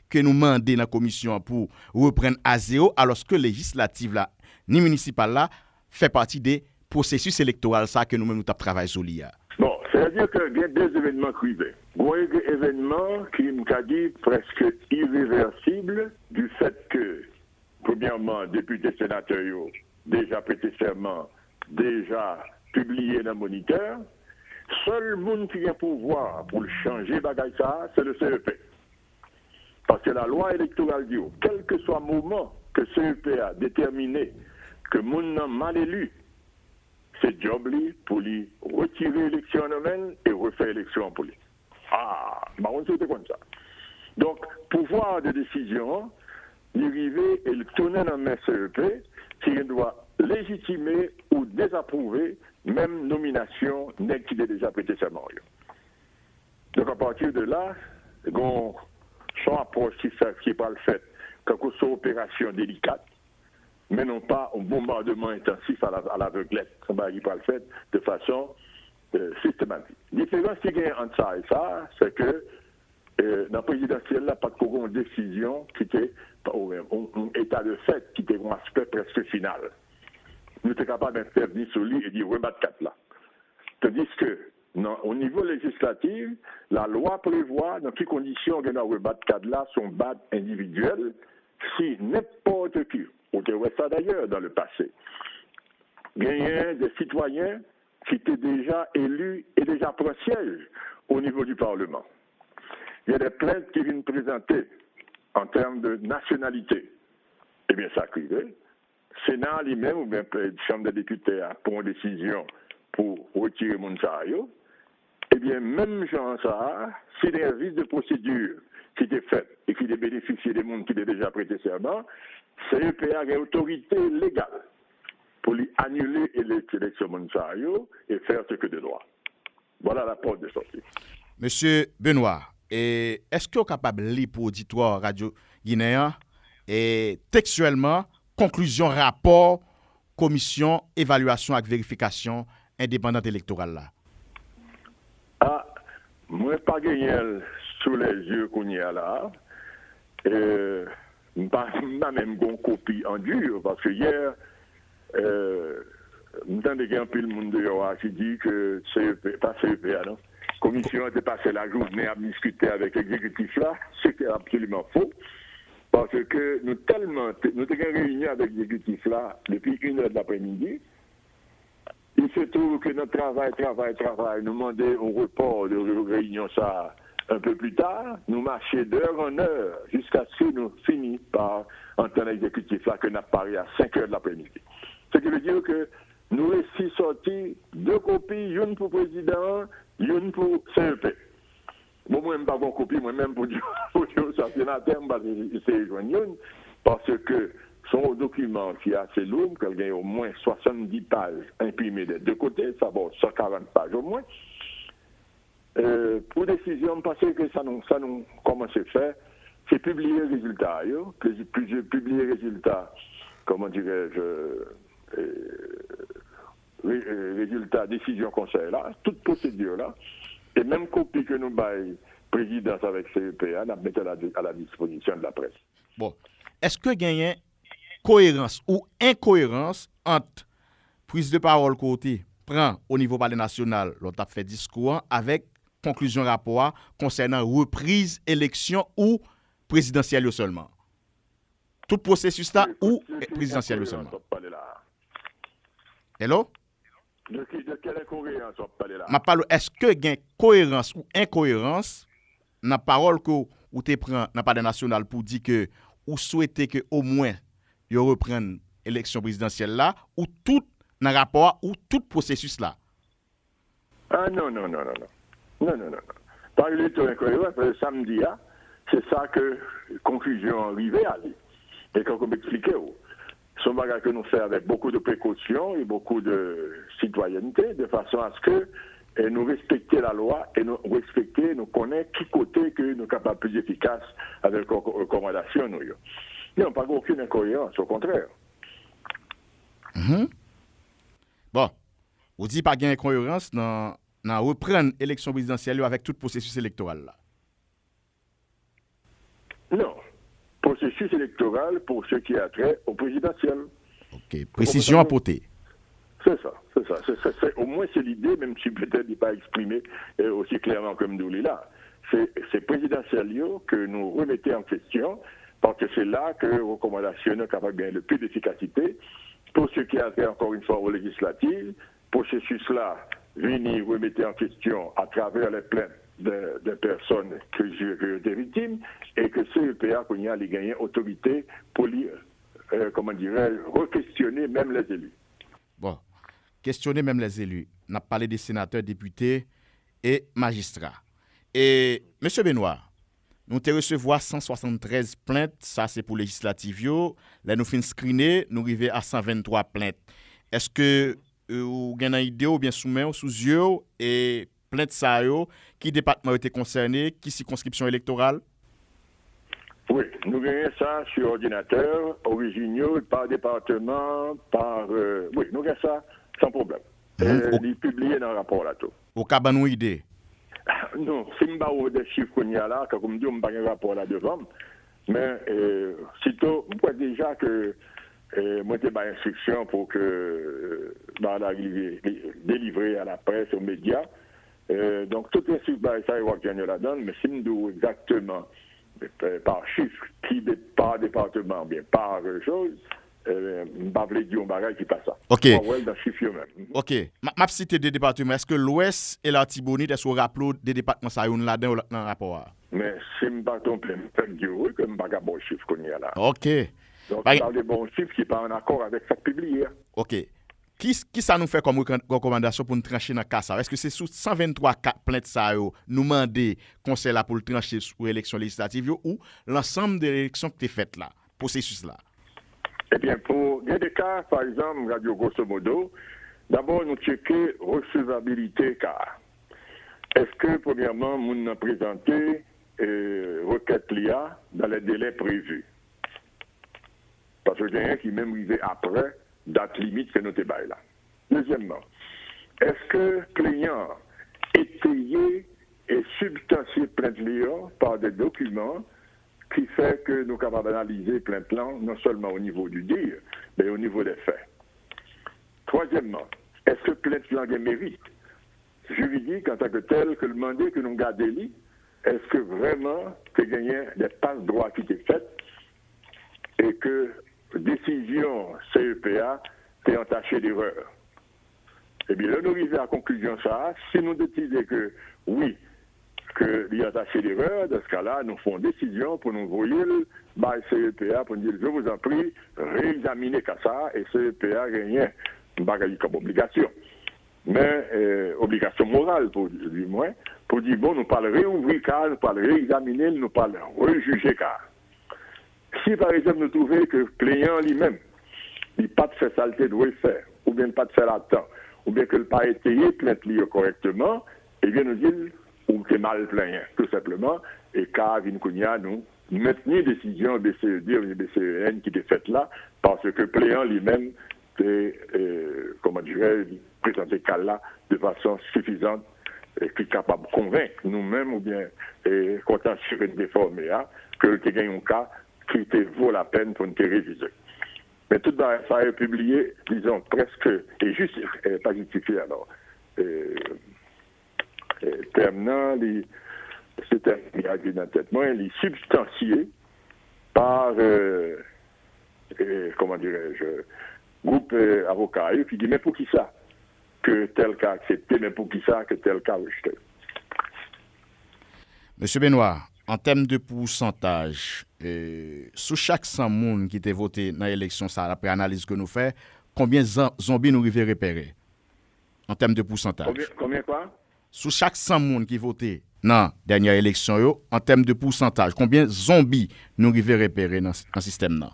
que nous demandons dans la commission pour reprendre à zéro alors que législative là ni municipal là fait partie des processus électoraux ça que nous-mêmes nous travaillons sur l'IA? Bon, c'est-à-dire qu'il y a des événements privés. Il y a des événements qui m'ont dit presque irréversibles du fait que premièrement, députés sénateurs déjà prêté serment, déjà publié dans le moniteur. Seul monde qui a pouvoir pour le changer bagaille ça, c'est le CEP. Parce que la loi électorale dit, quel que soit le moment que le CEP a déterminé que monde n'a mal élu, c'est job pour lui retirer l'élection en domaine et refaire l'élection pour lui. Ah, on c'était comme ça. Donc, pouvoir de décision, l'arrivée et le tourner dans le CEP qui doit légitimer ou désapprouver même nomination qui est déjà prêté serment. Donc à partir de là, son approche qui n'est pas le fait, quelque soit opération délicate, mais non pas un bombardement intensif à l'aveuglette, qui n'est pas le fait de façon systématique. La différence qui est entre ça et ça, c'est que dans la présidentielle, il n'y a pas de décision qui était un état de fait, qui était un aspect presque final. Nous sommes capables d'intervenir sur lui et dire rebattre 4 là. Tandis que, au niveau législatif, la loi prévoit dans quelles conditions on doit rebattre 4 là sont battes individuelles si n'importe qui, on voit ça d'ailleurs dans le passé, gagnait des citoyens qui étaient déjà élus et déjà pris siège au niveau du Parlement. Il y a des plaintes qui viennent présenter en termes de nationalité. Eh bien, ça arrive. Sénat lui-même, ou bien la Chambre des députés, prend une décision pour retirer mon salaire. Eh bien, même genre ça, si des services de procédure qui étaient faits et qui bénéficiaient des gens qui étaient déjà prêté serment, CEPA a une autorité légale pour lui annuler l'élection de mon salaire et faire ce que de droit. Voilà la porte de sortie. Monsieur Benoît, est-ce que vous êtes capable de lire pour l'auditoire Radio Guinéen et textuellement, conclusion, rapport, commission, évaluation et vérification indépendante électorale là? Ah, moi, pas gagné sous les yeux qu'on y a là. Pas même une copie en dur, parce que hier, m'entendais qu'il y a un peu de monde dehors qui dit que CEP, pas CEP, non? Commission était passée la journée à discuter avec l'exécutif là, c'était absolument faux. Parce que nous avons une réunion avec l'exécutif là depuis 1h de l'après-midi. Il se trouve que notre travail, nous demandait un report de réunion ça un peu plus tard. Nous marchions d'heure en heure jusqu'à ce que nous finissions par entendre l'exécutif là que nous apparaît à 5h de l'après-midi. Ce qui veut dire que nous réussi sorti 2 copies, une pour le président, une pour CEP. Moi, je n'ai pas de copie, moi-même pour dire ça, sénateur, c'est une, parce que son document qui est assez lourd, qu'il y a au moins 70 pages imprimées des 2 côtés, ça va 140 pages au moins. Pour décision, parce que ça nous comment c'est fait, c'est publier les résultats. Publier les résultats, comment dirais-je, résultats, décision conseil là, toute procédure là, et même copie que nous baillons présidence avec CEPA, nous mettons à la disposition de la presse. Bon, est-ce que il y a cohérence ou incohérence entre prise de parole côté prend au niveau palais national, l'on a fait discours avec conclusion rapport concernant reprise élection ou présidentielle seulement? Tout processus là ou présidentielle seulement? Hello? De quelle incohérence on parle là? Ma parole, est-ce que il y a cohérence ou incohérence dans la parole que ou te prend dans palais national pour dire que ou souhaitez que au moins ils reprennent l'élection présidentielle là ou tout dans rapport ou tout processus là? Ah non. Parler de incohérence, parce que samedi, c'est ça que conclusion arrivée à lui. Et comme je m'expliquais, c'est un bagage que nous faisons avec beaucoup de précautions et beaucoup de citoyenneté, de façon à ce que nous respections la loi et nous connaissons qui côté que nous sommes capables plus efficaces avec les recommandations. Nous n'avons pas aucune incohérence, au contraire. Mm-hmm. Bon, vous dites pas qu'il y a incohérence dans reprendre l'élection présidentielle avec tout le processus électoral là? Non. Processus électoral pour ce qui a trait au présidentiel. Ok, précision apportée. C'est ça. Au moins, c'est l'idée, même si peut-être n'est pas exprimé aussi clairement comme nous là. C'est présidentiel que nous remettons en question, parce que c'est là que les recommandations sont capables de gagner le plus d'efficacité. Pour ce qui a trait encore une fois aux législatives, processus-là, venir remettre en question à travers les plaintes de personnes que j'ai des victimes et que CEPA qu'on y a les gagner autorité pour re-questionner même les élus. Bon, questionner même les élus. On a parlé des sénateurs, députés et magistrats. Et M. Benoît, nous avons recevoir 173 plaintes, ça c'est pour législative. Là nous finissons screener, nous arrivons à 123 plaintes. Est-ce que vous avez une idée ou bien sous yeux et plainte ça qui département était concerné, qui circonscription électorale? Oui, nous gagnons ça sur ordinateur, originaux, par département, oui, nous gagnons ça sans problème. Il est publié dans le rapport là tout. Au cas une idée? Non, si je ne des chiffres qu'on y a là, comme je ne pas un rapport là devant, mais sitôt, je vois déjà que moi j'ai une instruction pour que délivrer à la presse, aux médias. Donc, tout les chiffres, ça va gagner là-dedans, mais si nous exactement par chiffre, par département, bien par chose, je ne vais pas dire un bagage qui passe ça. OK. Même. OK. Ma cité des départements, est-ce que l'Ouest et la Tibonite, est-ce qu'on rappelle des départements ça là-dedans dans le rapport? Mais si je ne me pas tromper, je peux dire oui, que je ne pas bon chiffre qu'on y a là. OK. Donc, il y a des bons chiffres qui ne sont pas en accord avec ça publié. OK. Qui ça nous fait comme recommandation pour nous trancher dans le cas ça? Est-ce que c'est sous 123 plaintes ça nous demander conseil là pour le trancher sur l'élection législative ou l'ensemble des élections qui sont faites là, processus là? Eh bien, pour des cas, par exemple, Radio grosso modo, d'abord nous checker recevabilité cas. est-ce que, premièrement, nous avons présenté requête l'IA dans les délais prévus? Parce que j'ai un qui même arrivé après, date limite que nous avons là. Deuxièmement, est-ce que plaignant étayé et substantié plainte l'IA par des documents qui fait que nous sommes capables d'analyser plainte là, non seulement au niveau du dire, mais au niveau des faits? Troisièmement, est-ce que plainte là a mérite juridique en tant que tel que le mandat que nous gardons, est-ce que vraiment que gagné des passes droits qui étaient faites et que décision CEPA est entachée d'erreur? Eh bien, là, nous arrivons à la conclusion ça, si nous décidons que oui, qu'il y a attaché d'erreur, dans ce cas-là, nous faisons décision pour nous envoyer le CEPA pour nous dire, je vous en prie, réexaminez ça et CEPA rien comme obligation. Mais obligation morale, du moins, pour dire, bon, nous parlons réouvrir car, nous parlons réexaminer, nous parlons rejuger car. Si, par exemple, nous trouvons que le plaignant lui-même, il n'a pas de fait saleté de faire, ou bien pas de faire l'attente, ou bien que le pas étayé plainte lié correctement, et bien nous dire, ou c'est mal plaignant, tout simplement, et car, nous maintenir décision BCED ou BCEN qui était faite là, parce que le plaignant lui-même, c'est, comment dirais-je, présenter cas là de façon suffisante et qui est capable de convaincre nous-mêmes ou bien comptant sur une déforme que tu gagnes un cas qui te vaut la peine pour nous réviser. Mais tout ça est publié, disons, presque, et juste, pas justifié alors. Terminant, c'est un dans la tête, moi, il est substantié par, comment dirais-je, groupe avocat, qui dit, mais pour qui ça que tel cas accepté, mais pour qui ça que tel cas rejeté? Monsieur Benoît, en termes de pourcentage, sous chaque 100 personnes qui étaient votés dans l'élection, ça, après l'analyse que nous faisons, combien de zombies nous arrivons repérer? En termes de pourcentage. Combien quoi? Sous chaque 100 personnes qui votaient dans la dernière élection, en termes de pourcentage, combien de zombies nous arrivons repérer dans le système là?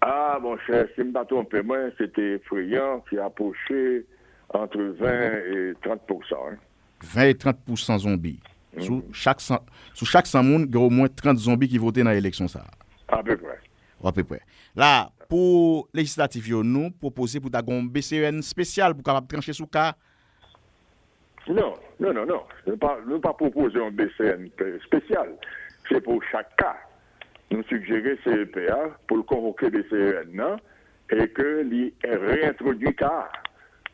Ah, mon cher, si je ne me trompe pas, moi, c'était effrayant qui approchait entre 20 et 30%. Hein. 20 et 30% zombies. Sous chaque 100 personnes, il y a au moins 30 zombies qui votaient dans l'élection. À peu près. À peu près. Là, pour législatif, nous proposons pour un BCEN spécial pour capable trancher sous cas. Non. Nous ne pas proposer un BCN spécial. C'est pour chaque cas. Nous suggérer CEPA pour le convoquer BCN et que l'y réintroduit cas.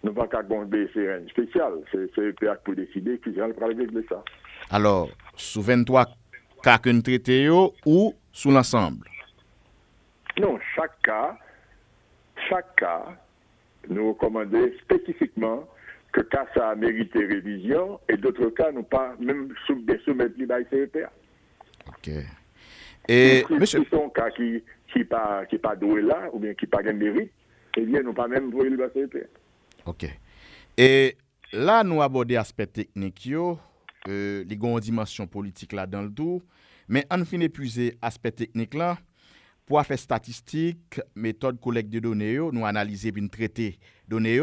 Nous pas qu'à un BCN spécial. C'est CEPA pour décider qui va le régler ça. Alors, sous 23 cas que nous traitons ou sous l'ensemble? Non, chaque cas, nous recommandons spécifiquement que cas ça a mérité révision et d'autres cas, nous pas même soumettre les bails CEPA. OK. Et monsieur, si son cas qui pas doué là ou bien qui pas gain mérite, eh bien nous pas même doué le CEPA. OK. Et là nous aborder aspect technique les grandes dimensions politiques là dans le tout, mais on finit épuiser aspect technique là pour faire statistique, méthode collecte de données nous analyser puis traiter données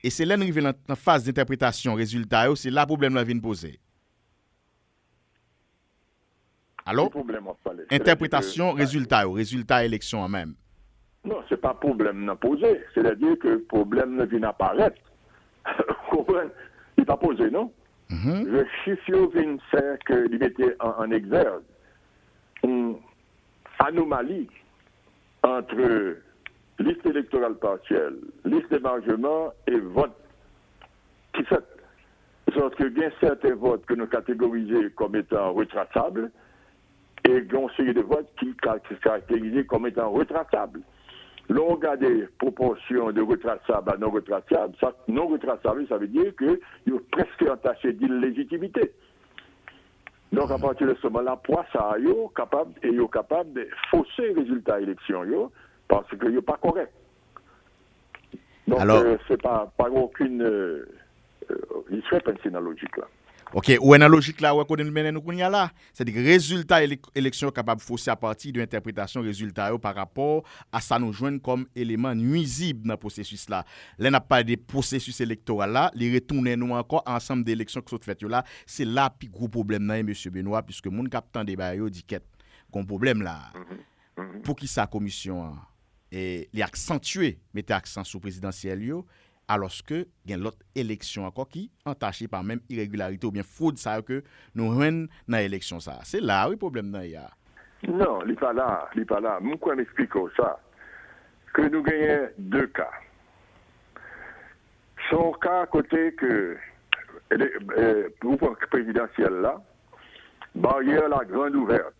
et c'est là nous arriver dans la phase d'interprétation résultat c'est là problème là vient poser. Alors, interprétation, résultat élection en même. Non, c'est pas problème non posé. C'est-à-dire que le problème ne vient apparaître. Il n'est pas posé, non? Le chiffre vient faire qu'il mettait en exergue une anomalie entre liste électorale partielle, liste d'émargement et vote qui fait. Sauf que il y a certains votes que nous catégorisons comme étant retraçables et il y a une série de votes qui sont caractérisés comme étant retraçables. Là, on regarde les proportions de retraçables à non retraçables. Ça, non retraçable, ça veut dire qu'il y a presque entaché d'illégitimité. Donc, à partir de ce moment-là, pour ça, ils sont capables de fausser les résultats d'élection parce qu'ils sont pas corrects. Donc, c'est pas aucune discrépancie dans la logique là. OK, ou dans logique là ouais qu'on mène nous kounya là, c'est-à-dire résultat élection capable fausser à partir de interprétation résultat par rapport à ça nous joindre comme élément nuisible dans processus là. Là n'a pas de processus électoral là, les retourner nous encore ensemble d'élections qui sont faites là, c'est là plus gros problème là monsieur Benoît puisque moun captant débat yo dit qu'est gon problème là. Pour qui sa commission et li accentuer mettre accent sur présidentiel yo alors que il y a l'autre élection encore qui entachée par même irrégularité ou bien fraude ça que nous joignent dans l'élection ça. C'est là le problème là il y a. Non, il pas là. Moi quoi m'explique ça que nous gagnons deux cas. Son cas côté que pour le présidentiel là, barrière la grande ouverte.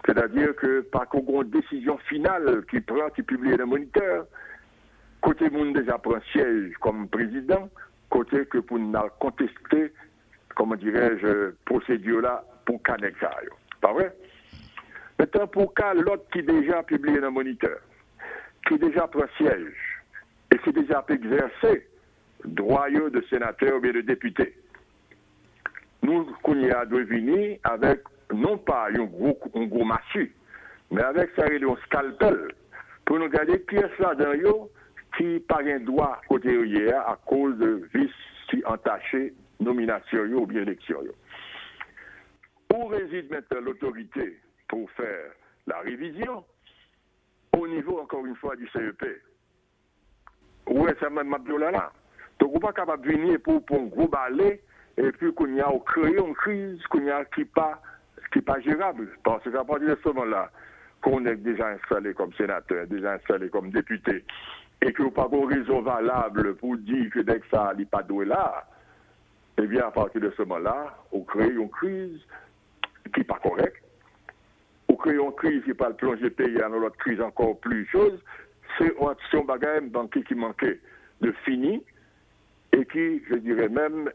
C'est-à-dire que par contre une décision finale qui publie dans le moniteur, côté moun déjà prend siège comme président, côté que pour nous contester, comment dirais-je, procédure là pour Canex. Pas vrai? Maintenant, pour cas l'autre qui déjà publié dans le moniteur, qui déjà prend siège, et qui déjà peut exercer droit de sénateur ou bien de député, nous, qu'on y a devenu avec, non pas un gros massue, mais avec ça, un scalpel, pour nous garder qui est là dans yo, qui par un droit côté hier à cause de vices qui entachent nomination ou bien élection. Où réside maintenant l'autorité pour faire la révision? Au niveau, encore une fois, du CEP. Où est-ce que là? Donc, on n'est pas capable de venir pour un gros balai et puis qu'on y a créé une crise qu'on y a qui pas gérable. Parce qu'à partir de ce moment-là, qu'on est déjà installé comme sénateur, déjà installé comme député, et que vous n'avez pas de raison valable pour dire que dès que ça n'est pas doué là, eh bien, à partir de ce moment-là, on crée une crise qui n'est pas correcte. On crée une crise qui va plonger le pays dans l'autre crise encore plus chose. C'est un bagage qui manquait de fini et qui, je dirais même,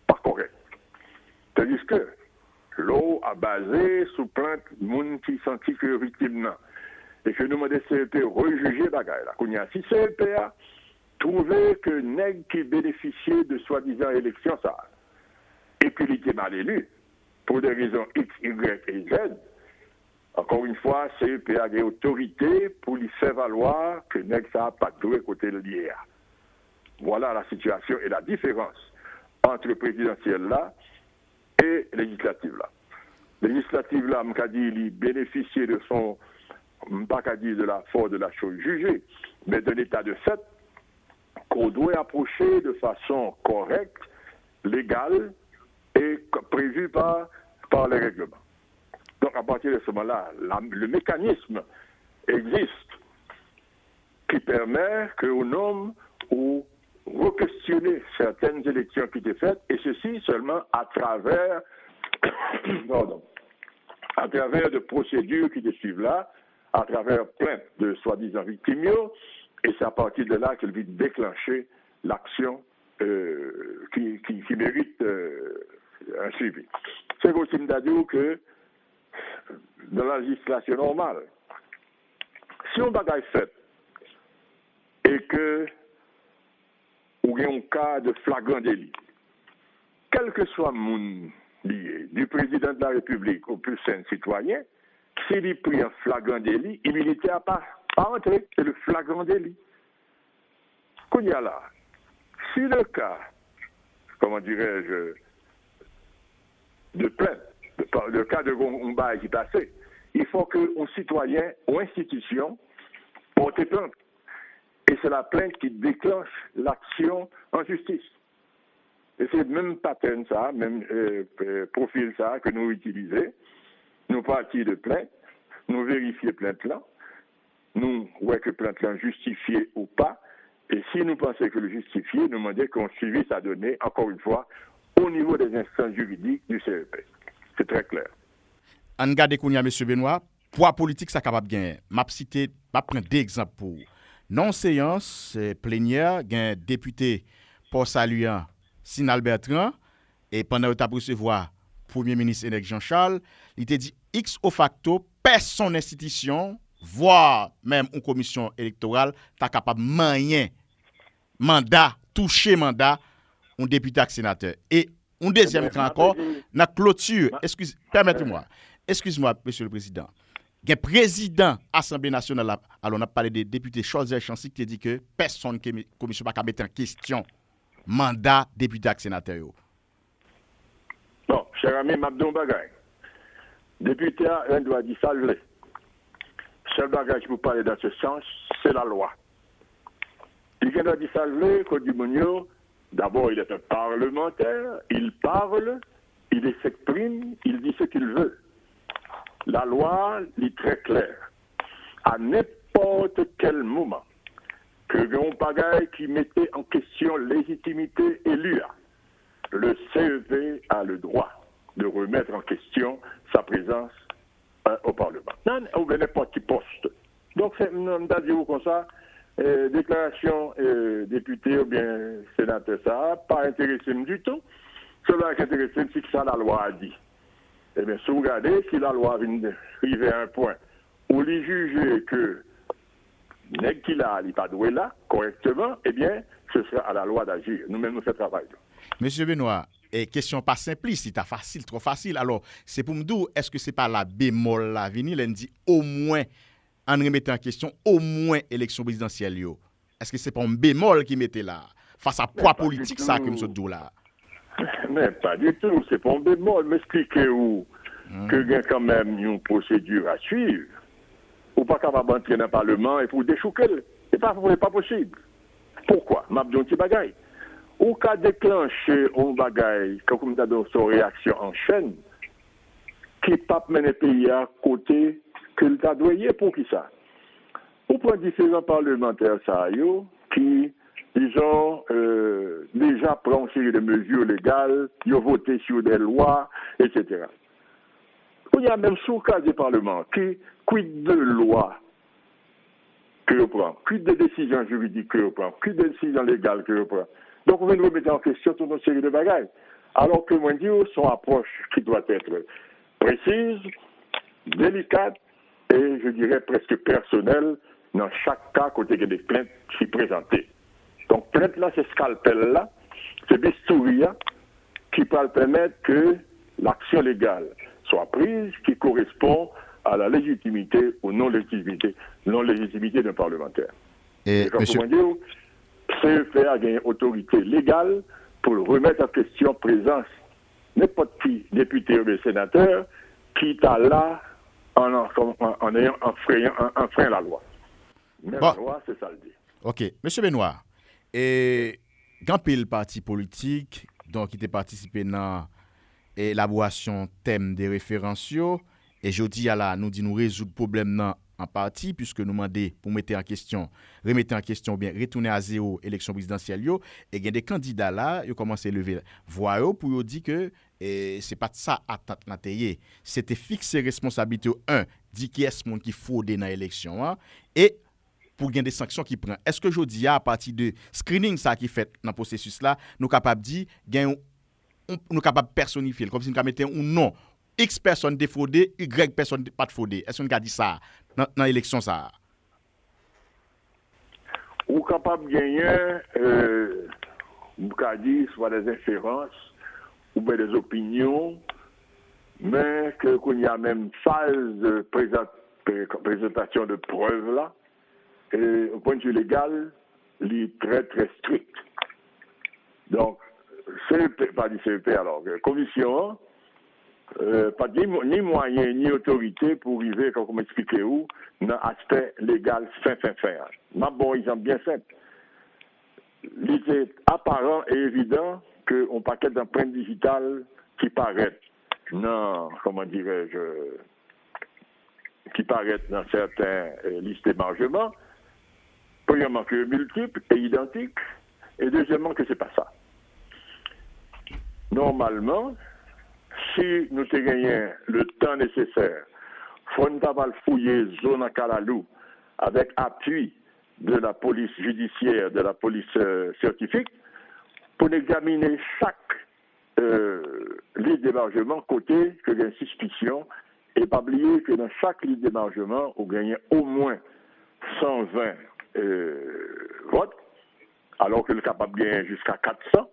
pas correct. C'est-à-dire que l'eau a basé sous plainte de gens qui sont victimes. Et que nous demandons CEP rejuger bagaille là. Qu'on y a si CEP a trouvé que nèg qui bénéficiait de soi-disant élection ça, et puis il était mal élu, pour des raisons X, Y et Z, encore une fois, CEP a des autorités pour lui faire valoir que nèg ça n'a pas doué côté de l'IA. Voilà la situation et la différence entre présidentiel là et législative là. Législative là, m'a dit, il bénéficiait de son pas qu'à dire de la force de la chose jugée, mais d'un état de fait qu'on doit approcher de façon correcte, légale et prévue par les règlements. Donc à partir de ce moment-là, le mécanisme existe qui permet qu'on nomme ou re-questionner certaines élections qui étaient faites, et ceci seulement à travers de procédures qui te suivent là, à travers plein de soi-disant victimes, et c'est à partir de là qu'elle vient déclencher l'action qui mérite un suivi. C'est aussi dire que dans la législation normale, si on bagaille fait et que ou il y a un cas de flagrant délit, quel que soit le monde lié, du président de la République au plus saint citoyen, s'il est pris un flagrant délit, immunité à pas entrer, c'est le flagrant délit. Qu'on y a là, si le cas, comment dirais-je, de plainte, le cas de Gomba qui passait, il faut qu'un citoyen ou institution porte plainte. Et c'est la plainte qui déclenche l'action en justice. Et c'est le même pattern ça, même profil ça que nous utilisons. Nous partons de plainte, nous vérifions plainte là, nous voyons que plainte là justifiée ou pas, et si nous pensons que le justifié, nous demandons qu'on suive sa donnée, encore une fois, au niveau des instances juridiques du CEP. C'est très clair. En garde Kounia, M. Benoît, poids politique, ça capable de gagner. Je vais prendre deux exemples pour. Non-séance plénière, il y a un député pour saluer Sinal Bertrand, et pendant que tu as recevoir Premier ministre Énec Jean-Charles, il t'a dit X au facto, personne institution, voire même une commission électorale, tu capable de manier mandat, toucher mandat, un député et sénateur. Et Un deuxième cas encore, la clôture, permettez-moi, excuse-moi, Monsieur le Président. Il y a un président Assemblée nationale, alors on a parlé des députés Choisir Chancy qui dit que personne qui commission pas mettre en question mandat député et sénateur. Bon, cher ami Mabdon Bagay, député a doit dire ça. Seul bagage pour parler dans ce sens, c'est la loi. Il doit dire ça, Code Monio, d'abord il est un parlementaire, il parle, il s'exprime, il dit ce qu'il veut. La loi est très claire. À n'importe quel moment, que un bagaille qui mettait en question légitimité élue, le CEP a le droit de remettre en question sa présence au Parlement. Non, ou bien n'importe qui poste. Donc, c'est dire comme ça, déclaration député ou bien sénateur, ça n'a pas intéressé du tout. Cela qui intéresse, c'est ce que ça la loi a dit. Eh bien, si vous regardez, si la loi vient arriver à un point où les juger que nèg qui là, il pas doué là, correctement, eh bien, ce sera à la loi d'agir. Nous-mêmes, nous faisons travail. Monsieur Benoît, question pas simpliste, c'est facile, trop facile. Alors, c'est pour me dire, est-ce que c'est pas la bémol là, venir, elle dit au moins, en remettant en question, au moins élection présidentielle, yo. Est-ce que c'est pas un bémol qui mettait là, face à poids politique, ça, que monsieur dit là? Mais pas du tout, c'est pas un bémol. M'expliquez où que y a quand même une procédure à suivre. Ou pas capable d'entrer dans le Parlement et pour déchouquer. C'est pas possible. Pourquoi? M'a dit un petit bagaille. Ou qu'à déclencher un bagaille, comme ça donne son réaction en chaîne, qui pas mener le pays à côté que le doyer pour qui ça? Ou pour différents parlementaires, ça, qui, disons, déjà prennent une série de mesures légales, ils ont voté sur des lois, etc. Il y a même sous le cas du Parlement qui quid de loi que vous prenez, quid de décisions juridiques que vous prenez, quid de décisions légales que vous prenez. Donc, on vient de remettre en question toute une série de bagages. Alors que, moi, je dis, son approche qui doit être précise, délicate et, je dirais, presque personnelle dans chaque cas côté il y a des plaintes qui sont présentées. Donc, plainte là, c'est scalpel là, c'est bistouria qui peut permettre que l'action légale soit prise qui correspond à la légitimité ou non-légitimité d'un parlementaire. Et comme monsieur... comment dire, CEP a gagné autorité légale pour remettre en question présence n'importe qui député ou sénateur qui est là en ayant enfreint la loi. Mais bon. La loi, c'est ça le dit. Ok. Monsieur Benoît, et quand le parti politique donc qui était participé dans l'élaboration thème des référentiaux, et je dis à la nous dit nous résoudre problème en partie puisque nous demandons pour remettre en question ou bien retourner à zéro élection présidentielle yo, et il y a des candidats là ils commencé à lever voix pour dire que c'est pas ça attente la tayé, c'était fixer responsabilité dit qui est ce monde qui fraudé dans l'élection et pour gagner des sanctions qui prend. Est-ce que je dis à partir de screening ça qui fait dans le processus là, nous capable dire nous capable personnifier comme si nous mettions un nom X personnes défraudées, Y personnes pas défraudées. Est-ce qu'on a dit ça dans l'élection ça? Ou capable de gagner, ou dit soit des inférences ou bien des opinions, mais qu'il y a même phase de présentation de preuves là, et au point de vue légal, il est très très strict. Donc, CEP, pas du CEP alors, commission, pas ni moyen ni autorité pour arriver, comme on m'expliquait où, dans l'aspect légal fin. Ma bon exemple bien simple. Il était apparent et évident qu'on paquet d'empreintes digitales qui paraissent dans, comment dirais-je, qui paraissent dans certains listes d'émargement, premièrement que multiples et identiques, et deuxièmement que c'est pas ça. Normalement, si nous te gagnons le temps nécessaire, faut nous fouiller zone à Kalalou avec appui de la police judiciaire, de la police scientifique, pour examiner chaque liste d'émargement côté que il y a une suspicion, et pas oublier que dans chaque liste d'émargement, on gagne au moins 120 votes, alors que le capable gagne jusqu'à 400.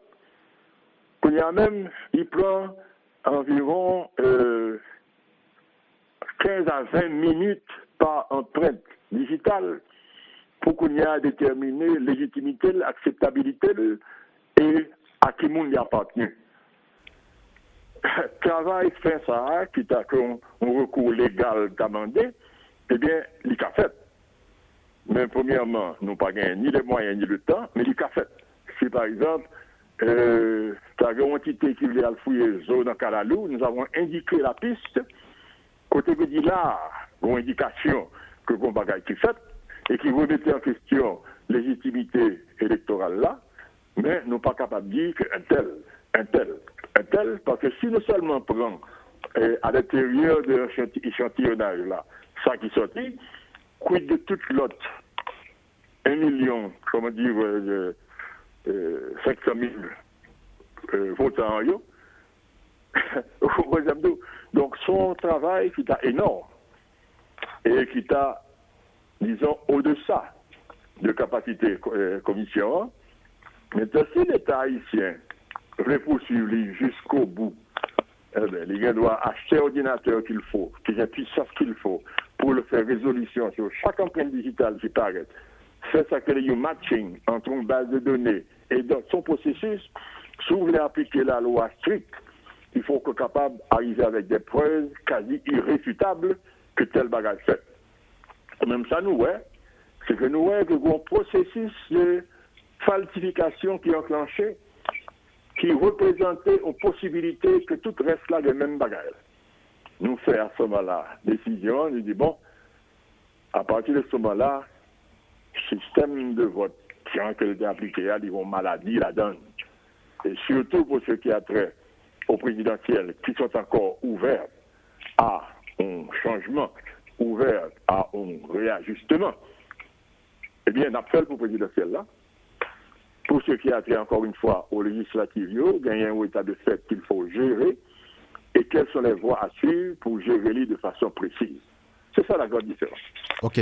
Qu'on y a même, il prend environ 15 à 20 minutes par empreinte digitale pour qu'on y a déterminé légitimité, l'acceptabilité et à qui monde y appartenu. Travail fait ça, qui t'a un recours légal demandé, eh bien, il a fait. Mais premièrement, nous n'avons pas gagné ni les moyens ni le temps, mais il a fait. Si par exemple, tu as une entité qui voulait fouiller zone dans Kalalou, nous avons indiqué la piste, côté que dit là, une indication que le bagage qui fait, et qui remettait en question légitimité électorale là, mais nous ne sommes pas capables de dire qu'un tel, parce que si nous seulement prenons à l'intérieur de l'échantillonnage là, ça qui sortit, quid de toute l'autre 1 million, comment dire, 500 000 votants, donc son travail qui est énorme et qui est, disons, au-deçà de capacité commission, mais si l'État haïtien veut poursuivre jusqu'au bout, eh bien, il doit acheter l'ordinateur qu'il faut, qu'il ait puissance qu'il faut pour le faire résolution sur chaque empreinte digitale qui paraît. C'est ça que le matching entre une base de données et dans son processus, si vous voulez appliquer la loi stricte, il faut qu'on soit capable d'arriver avec des preuves quasi irréfutables que tel bagage fait. Même ça, nous, ouais, c'est que nous, ouais, que un processus de falsification qui est enclenché, qui représentait une possibilité que tout reste là le même bagage. Nous faisons à ce moment-là décision, nous disons, bon, à partir de ce moment-là, système de vote qui a été appliqué, ils vont maladie la donne. Et surtout pour ceux qui ont trait au présidentiel, qui sont encore ouverts à un changement, ouverts à un réajustement, eh bien, on a fait pour le présidentiel là. Pour ceux qui ont trait encore une fois aux législatives, il y a un état de fait qu'il faut gérer et quelles sont les voies à suivre pour gérer de façon précise. C'est ça la grande différence. OK.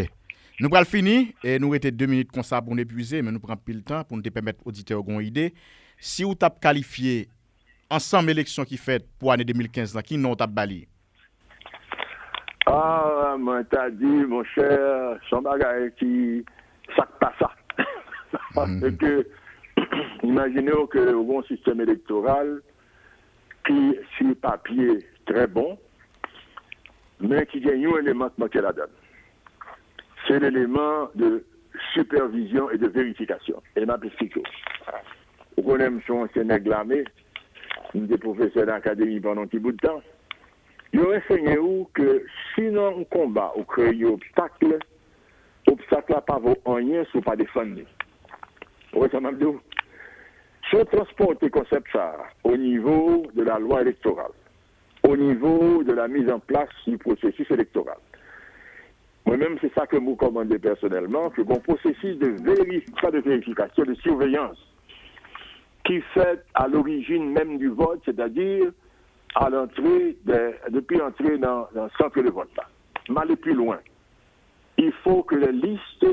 Nous allons finir et nous avons 2 minutes comme ça pour nous épuiser, mais nous prenons plus le temps pour nous permettre aux auditeurs d'avoir une idée. Si vous avez qualifié ensemble l'élection qui fait pour l'année 2015, qui non avez bali? Ah, moi, t'as dit, mon cher, son bagage qui sac pas ça. Parce que, imaginez que vous avez un système électoral qui, sur papier, très bon, mais qui gagne un élément qui manque la donne. C'est l'élément de supervision et de vérification. Et ma explique. Vous connaissez son ancien glamé, nous des professeurs d'académie pendant un petit bout de temps. Ils ont enseigné que sinon on combat ou crée obstacle, obstacle n'a pas vaut rien si vous pas défendre. Oui, ça m'a dit. Si on transporte le concept ça au niveau de la loi électorale, au niveau de la mise en place du processus électoral, moi-même, c'est ça que vous commandez personnellement, que mon processus de vérification, de surveillance, qui fait à l'origine même du vote, c'est-à-dire à l'entrée, depuis l'entrée dans le centre de vote là. Mais aller plus loin. Il faut que les listes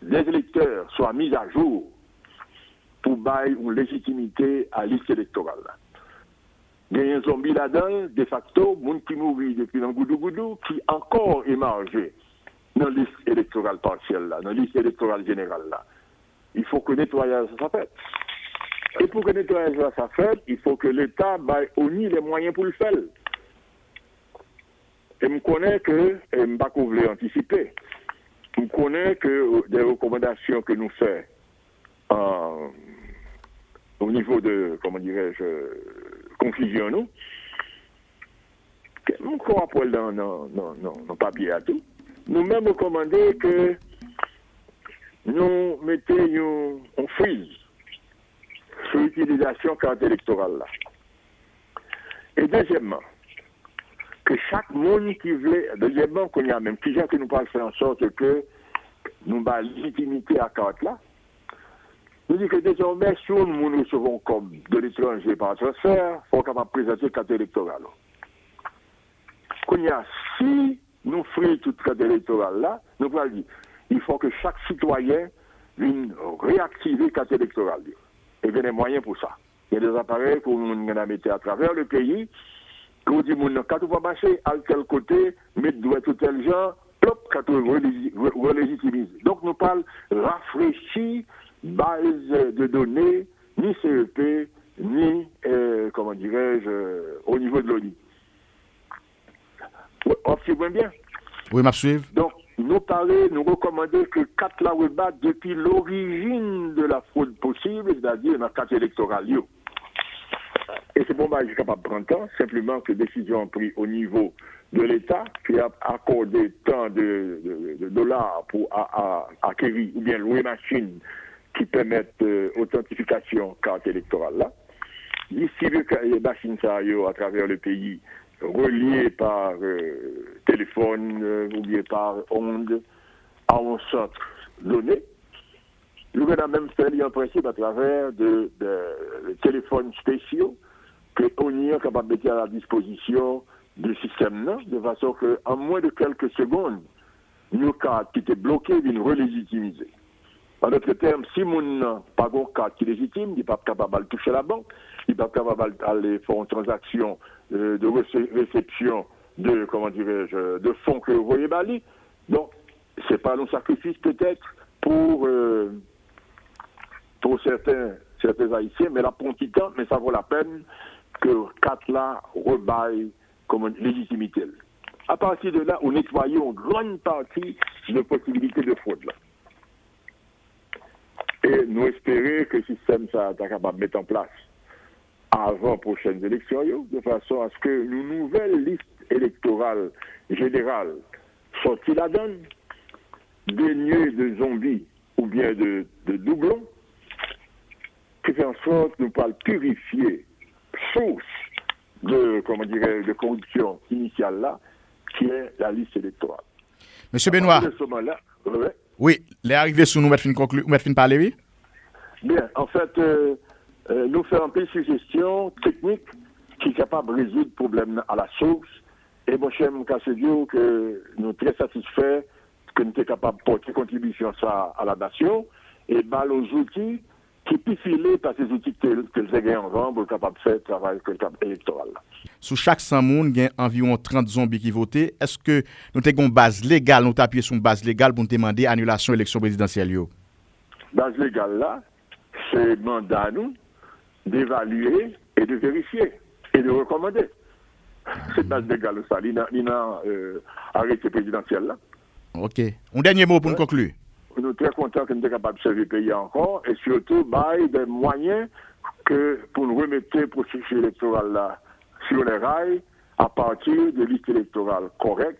des électeurs soient mises à jour pour bailler une légitimité à la liste électorale là. Il y a un zombie là-dedans, de facto, moun qui mourit depuis dans Goudou, qui encore émergé dans la liste électorale partielle là, dans la liste électorale générale là. Il faut que le nettoyage soit fait. Et pour que le nettoyage soit fait, il faut que l'État baille au nid les moyens pour le faire. Et je connais que, et je ne vais pas anticiper, je connais que des recommandations que nous faisons au niveau de, comment dirais-je, confusion, nous, nous croyons pas dans nos papiers à tout. Nous-mêmes recommandons que nous mettions un freeze sur l'utilisation carte électorale là. Et deuxièmement, que chaque monde qui veut, deuxièmement, qu'on y a même plusieurs que nous pouvons faire en sorte que nous avons légitimité à carte là. Nous disons que désormais, si nous recevons comme de l'étranger par transfert, il faut qu'on va présenter carte électorale. Qu'on y a, si nous faisons toute carte électorale là, nous pouvons dire, il faut que chaque citoyen vienne réactiver carte électorale. Et il y a des moyens pour ça. Il y a des appareils pour nous mettre à travers le pays. Quand on dit, quand on va marcher à quel côté, mettre doigt tout tel genre, plop, quand on relégitimise. Donc, nous parlons rafraîchir base de données, ni CEP, ni, comment dirais-je, au niveau de l'ONU. Observez bien. Oui, m'absuivre. Donc, nous parler, nous recommander que 4 la rebat depuis l'origine de la fraude possible, c'est-à-dire dans le cadre électoral. Et c'est bon, je suis capable de prendre temps, simplement que décision prise au niveau de l'État, qui a accordé tant de dollars pour acquérir ou bien louer machines qui permettent authentification carte électorale là. Distribuer les machines à travers le pays, reliées par téléphone ou bien par onde à un centre donné. Nous avons même fait en principe à travers de téléphones spéciaux que l'ONU est capable de mettre à la disposition du système, de façon qu'en moins de quelques secondes, nos cartes qui étaient bloquées viennent relégitimiser. En d'autres termes, si mon n'a pas de carte qui est légitime, il n'est pas capable de toucher la banque, il n'est pas capable d'aller faire une transaction de réception de, comment dirais-je, de fonds que vous voyez bali. Donc, ce n'est pas un sacrifice peut-être pour certains Haïtiens, mais là, pour un petit temps, mais ça vaut la peine que 4 là rebaille comme une légitimité. À partir de là, on nettoyons une grande partie de possibilités de fraude là. Et nous espérons que le système ça est capable de mettre en place avant les prochaines élections, de façon à ce que une nouvelle liste électorale générale sortie la donne, dénuée de zombies ou bien de doublons, qui fait en sorte de nous pas purifier source de, comment dirais, de corruption initiale là, qui est la liste électorale. Monsieur Benoît. Oui, les arrivées sous nous mettre fin conclure, mettre fin parler, oui. Bien, en fait, nous faisons un peu de suggestions techniques qui sont capables de résoudre le problème à la source. Et mon cher Moukassediou, que nous sommes très satisfaits que nous sommes capables de porter contribution à la nation et mal aux outils qui peuvent filer par ces outils que les gagnent en vente pour être capables de faire le travail électoral. Sous chaque 100 moun, il y a environ 30 zombies qui votent. Est-ce que nous avons une base légale, nous appuyons sur une base légale pour nous demander annulation de l'élection présidentielle? Base légale là, c'est mandat à nous d'évaluer et de vérifier et de recommander. Cette base légale, ça, il y a arrêté présidentiel là. Ok. Un dernier mot pour nous conclure. Nous sommes très contents que nous sommes capables de servir le pays encore et surtout des moyens que pour nous remettre le processus électoral là sur les rails à partir de listes électorales correctes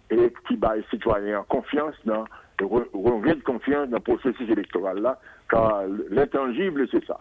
et qui baillent les citoyens confiance dans le confiance dans le processus électoral là, car l'intangible c'est ça.